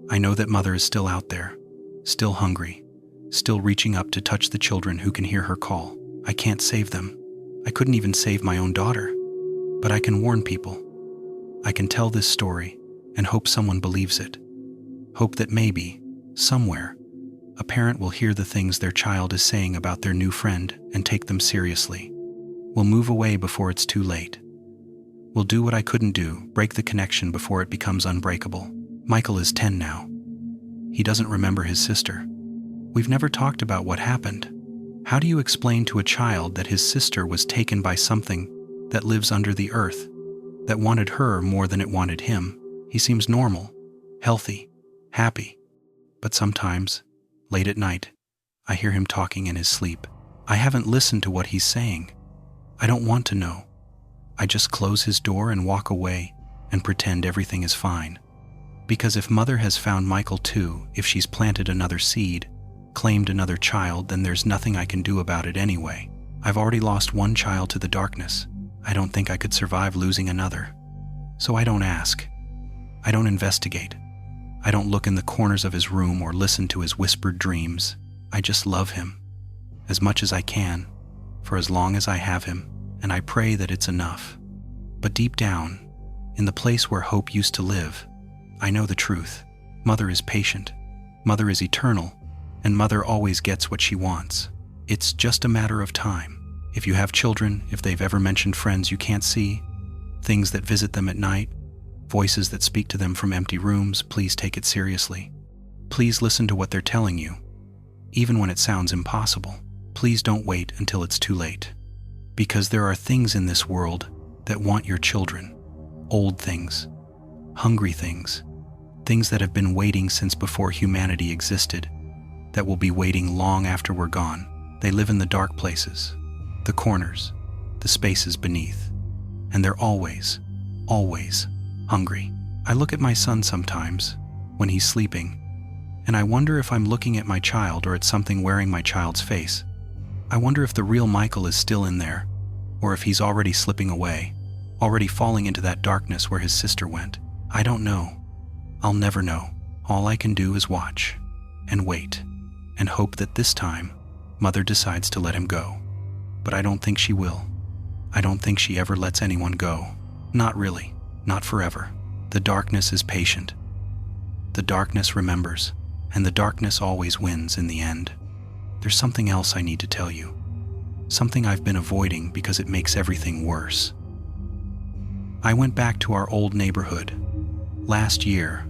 I know that Mother is still out there, still hungry, still reaching up to touch the children who can hear her call. I can't save them. I couldn't even save my own daughter. But I can warn people. I can tell this story and hope someone believes it. Hope that maybe, somewhere, a parent will hear the things their child is saying about their new friend and take them seriously. We'll move away before it's too late. We'll do what I couldn't do, break the connection before it becomes unbreakable. Michael is 10 now. He doesn't remember his sister. We've never talked about what happened. How do you explain to a child that his sister was taken by something that lives under the earth, that wanted her more than it wanted him? He seems normal, healthy, happy. But sometimes, late at night, I hear him talking in his sleep. I haven't listened to what he's saying. I don't want to know. I just close his door and walk away and pretend everything is fine. Because if Mother has found Michael too, if she's planted another seed, claimed another child, then there's nothing I can do about it anyway. I've already lost one child to the darkness. I don't think I could survive losing another. So I don't ask. I don't investigate. I don't look in the corners of his room or listen to his whispered dreams. I just love him, as much as I can, for as long as I have him, and I pray that it's enough. But deep down, in the place where hope used to live, I know the truth. Mother is patient. Mother is eternal. And Mother always gets what she wants. It's just a matter of time. If you have children, if they've ever mentioned friends you can't see, things that visit them at night, voices that speak to them from empty rooms, please take it seriously. Please listen to what they're telling you, even when it sounds impossible. Please don't wait until it's too late. Because there are things in this world that want your children. Old things, hungry things, things that have been waiting since before humanity existed, that will be waiting long after we're gone. They live in the dark places, the corners, the spaces beneath, and they're always, always hungry. I look at my son sometimes, when he's sleeping, and I wonder if I'm looking at my child or at something wearing my child's face. I wonder if the real Michael is still in there, or if he's already slipping away, already falling into that darkness where his sister went. I don't know. I'll never know. All I can do is watch, and wait, and hope that this time, Mother decides to let him go. But I don't think she will. I don't think she ever lets anyone go. Not really. Not forever. The darkness is patient. The darkness remembers, and the darkness always wins in the end. There's something else I need to tell you. Something I've been avoiding because it makes everything worse. I went back to our old neighborhood last year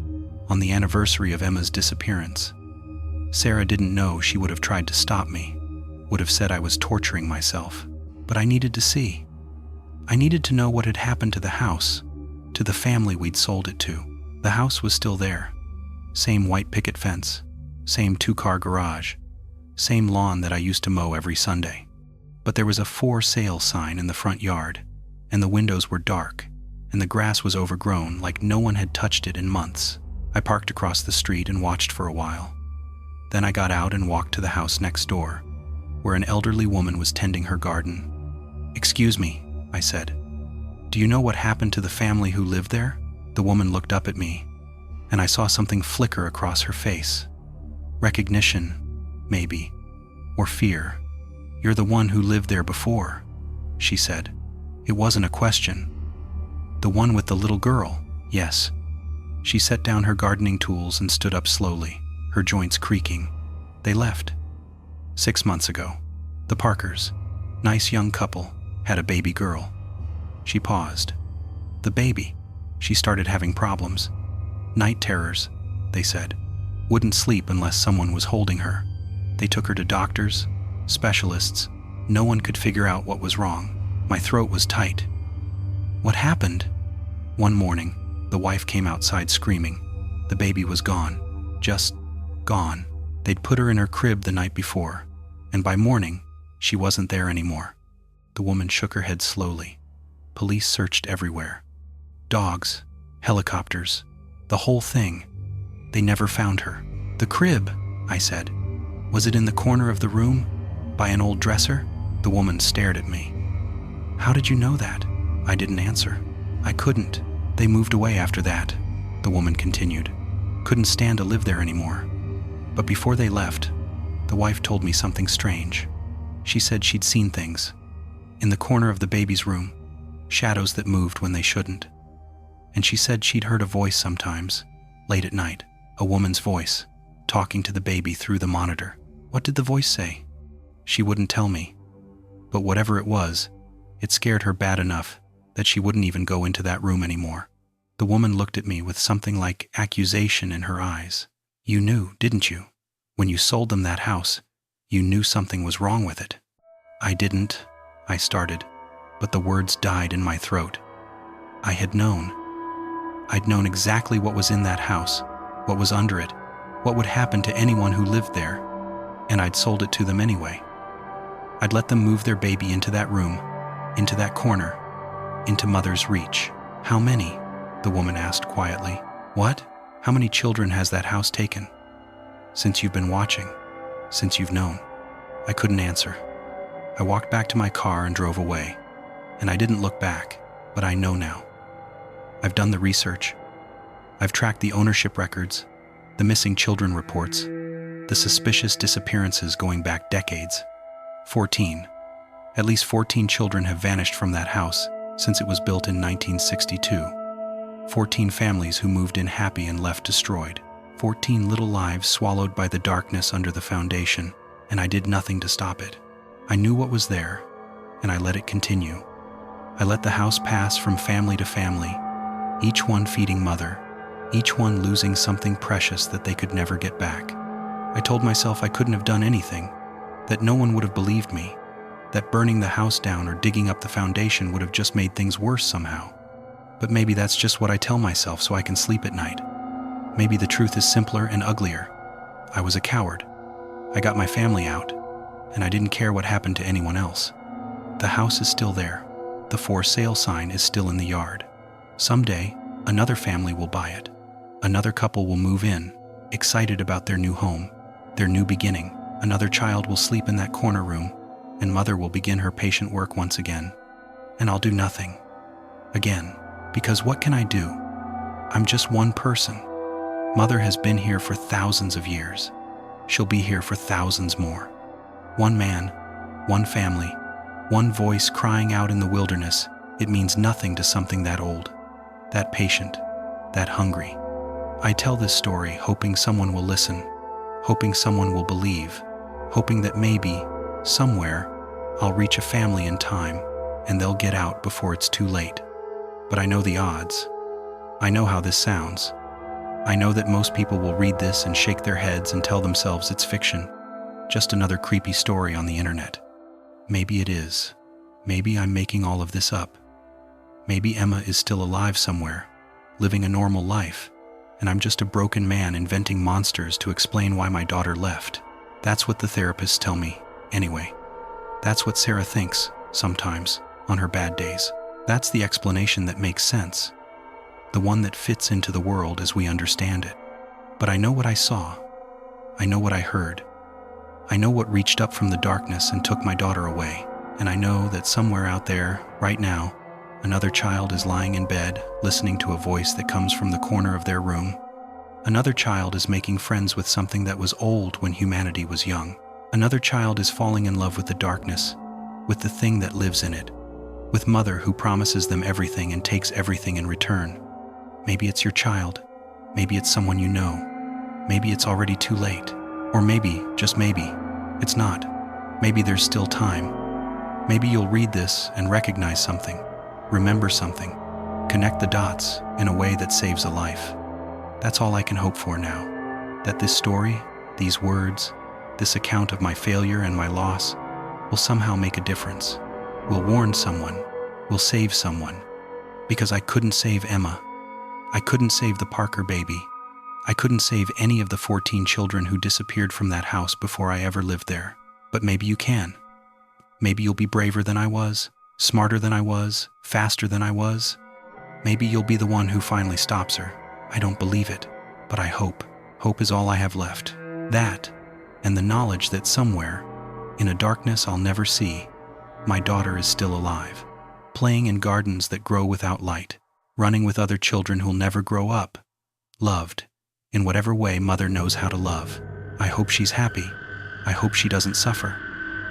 on the anniversary of Emma's disappearance. Sarah didn't know. She would have tried to stop me, would have said I was torturing myself. But I needed to see. I needed to know what had happened to the house, to the family we'd sold it to. The house was still there. Same white picket fence, same 2-car garage, same lawn that I used to mow every Sunday. But there was a for sale sign in the front yard, and the windows were dark, and the grass was overgrown like no one had touched it in months. I parked across the street and watched for a while. Then I got out and walked to the house next door, where an elderly woman was tending her garden. "Excuse me," I said. "Do you know what happened to the family who lived there?" The woman looked up at me, and I saw something flicker across her face. Recognition, maybe, or fear. "You're the one who lived there before," she said. It wasn't a question. "The one with the little girl?" "Yes." She set down her gardening tools and stood up slowly, her joints creaking. "They left 6 months ago. The Parkers, nice young couple, had a baby girl." She paused. "The baby?" She started having problems. "Night terrors," they said. "Wouldn't sleep unless someone was holding her. They took her to doctors, specialists. No one could figure out what was wrong. My throat was tight." "What happened?" "One morning, the wife came outside screaming. The baby was gone. Just gone. They'd put her in her crib the night before, and by morning, She wasn't there anymore. The woman shook her head slowly. Police searched everywhere. Dogs, helicopters, the whole thing. They never found her. The crib, I said. Was it in the corner of the room? By an old dresser? The woman stared at me. How did you know that? I didn't answer. I couldn't. They moved away after that, the woman continued. Couldn't stand to live there anymore. But before they left, the wife told me something strange. She said she'd seen things. In the corner of the baby's room, shadows that moved when they shouldn't. And she said she'd heard a voice sometimes, late at night, a woman's voice, talking to the baby through the monitor. What did the voice say? She wouldn't tell me. But whatever it was, it scared her bad enough that she wouldn't even go into that room anymore. The woman looked at me with something like accusation in her eyes. You knew, didn't you? When you sold them that house, you knew something was wrong with it. I didn't, I started, but the words died in my throat. I had known. I'd known exactly what was in that house, what was under it, what would happen to anyone who lived there, and I'd sold it to them anyway. I'd let them move their baby into that room, into that corner, into Mother's reach. How many? The woman asked quietly. What? How many children has that house taken? Since you've been watching, since you've known. I couldn't answer. I walked back to my car and drove away, and I didn't look back, but I know now. I've done the research. I've tracked the ownership records, the missing children reports, the suspicious disappearances going back decades. 14. At least 14 children have vanished from that house since it was built in 1962. 14 families who moved in happy and left destroyed. 14 little lives swallowed by the darkness under the foundation, and I did nothing to stop it. I knew what was there, and I let it continue. I let the house pass from family to family, each one feeding Mother, each one losing something precious that they could never get back. I told myself I couldn't have done anything, that no one would have believed me, that burning the house down or digging up the foundation would have just made things worse somehow. But maybe that's just what I tell myself so I can sleep at night. Maybe the truth is simpler and uglier. I was a coward. I got my family out, and I didn't care what happened to anyone else. The house is still there. The for sale sign is still in the yard. Someday, another family will buy it. Another couple will move in, excited about their new home, their new beginning. Another child will sleep in that corner room, and Mother will begin her patient work once again. And I'll do nothing. Again, because what can I do? I'm just one person. Mother has been here for thousands of years. She'll be here for thousands more. One man, one family, one voice crying out in the wilderness. It means nothing to something that old, that patient, that hungry. I tell this story hoping someone will listen, hoping someone will believe, hoping that maybe, somewhere, I'll reach a family in time and they'll get out before it's too late. But I know the odds. I know how this sounds. I know that most people will read this and shake their heads and tell themselves it's fiction, just another creepy story on the internet. Maybe it is. Maybe I'm making all of this up. Maybe Emma is still alive somewhere, living a normal life, and I'm just a broken man inventing monsters to explain why my daughter left. That's what the therapists tell me, anyway. That's what Sarah thinks, sometimes, on her bad days. That's the explanation that makes sense. The one that fits into the world as we understand it. But I know what I saw. I know what I heard. I know what reached up from the darkness and took my daughter away. And I know that somewhere out there, right now, another child is lying in bed, listening to a voice that comes from the corner of their room. Another child is making friends with something that was old when humanity was young. Another child is falling in love with the darkness, with the thing that lives in it, with Mother who promises them everything and takes everything in return. Maybe it's your child. Maybe it's someone you know. Maybe it's already too late. Or maybe, just maybe, it's not. Maybe there's still time. Maybe you'll read this and recognize something, remember something, connect the dots in a way that saves a life. That's all I can hope for now. That this story, these words, this account of my failure and my loss will somehow make a difference. Will warn someone, will save someone. Because I couldn't save Emma. I couldn't save the Parker baby. I couldn't save any of the 14 children who disappeared from that house before I ever lived there. But maybe you can. Maybe you'll be braver than I was, smarter than I was, faster than I was. Maybe you'll be the one who finally stops her. I don't believe it, but I hope. Hope is all I have left. That, and the knowledge that somewhere, in a darkness I'll never see, my daughter is still alive, playing in gardens that grow without light, running with other children who'll never grow up, loved, in whatever way mother knows how to love. I hope she's happy. I hope she doesn't suffer.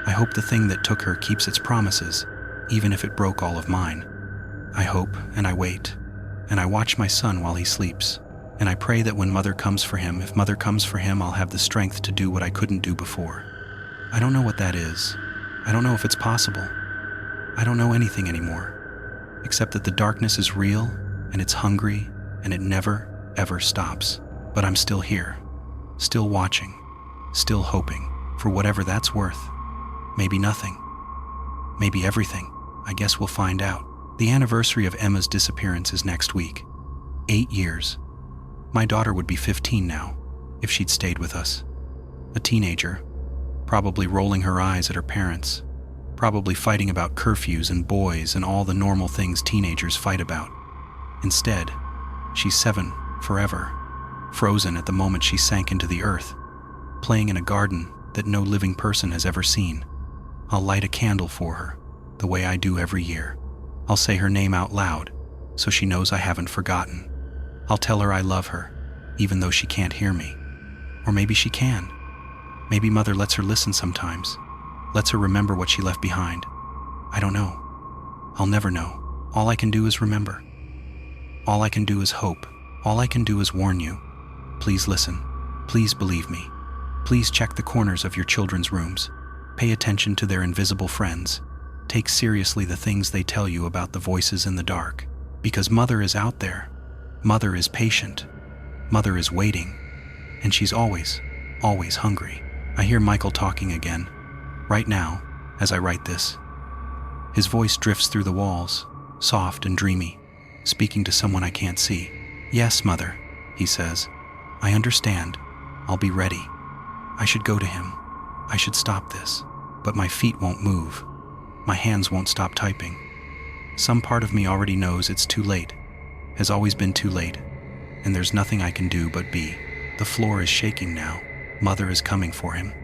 I hope the thing that took her keeps its promises, even if it broke all of mine. I hope, and I wait, and I watch my son while he sleeps, and I pray that when mother comes for him, if mother comes for him, I'll have the strength to do what I couldn't do before. I don't know what that is. I don't know if it's possible. I don't know anything anymore, except that the darkness is real, and it's hungry, and it never, ever stops. But I'm still here, still watching, still hoping, for whatever that's worth. Maybe nothing. Maybe everything. I guess we'll find out. The anniversary of Emma's disappearance is next week. 8 years. My daughter would be 15 now, if she'd stayed with us. A teenager, probably rolling her eyes at her parents, probably fighting about curfews and boys and all the normal things teenagers fight about. Instead, she's 7, forever, frozen at the moment she sank into the earth, playing in a garden that no living person has ever seen. I'll light a candle for her, the way I do every year. I'll say her name out loud, so she knows I haven't forgotten. I'll tell her I love her, even though she can't hear me. Or maybe she can. Maybe mother lets her listen sometimes, lets her remember what she left behind. I don't know. I'll never know. All I can do is remember. All I can do is hope. All I can do is warn you. Please listen. Please believe me. Please check the corners of your children's rooms. Pay attention to their invisible friends. Take seriously the things they tell you about the voices in the dark. Because mother is out there. Mother is patient. Mother is waiting. And she's always, always hungry. I hear Michael talking again. Right now, as I write this. His voice drifts through the walls, soft and dreamy, speaking to someone I can't see. Yes, mother, he says. I understand. I'll be ready. I should go to him. I should stop this. But my feet won't move. My hands won't stop typing. Some part of me already knows it's too late, has always been too late, and there's nothing I can do but be. The floor is shaking now. Mother is coming for him.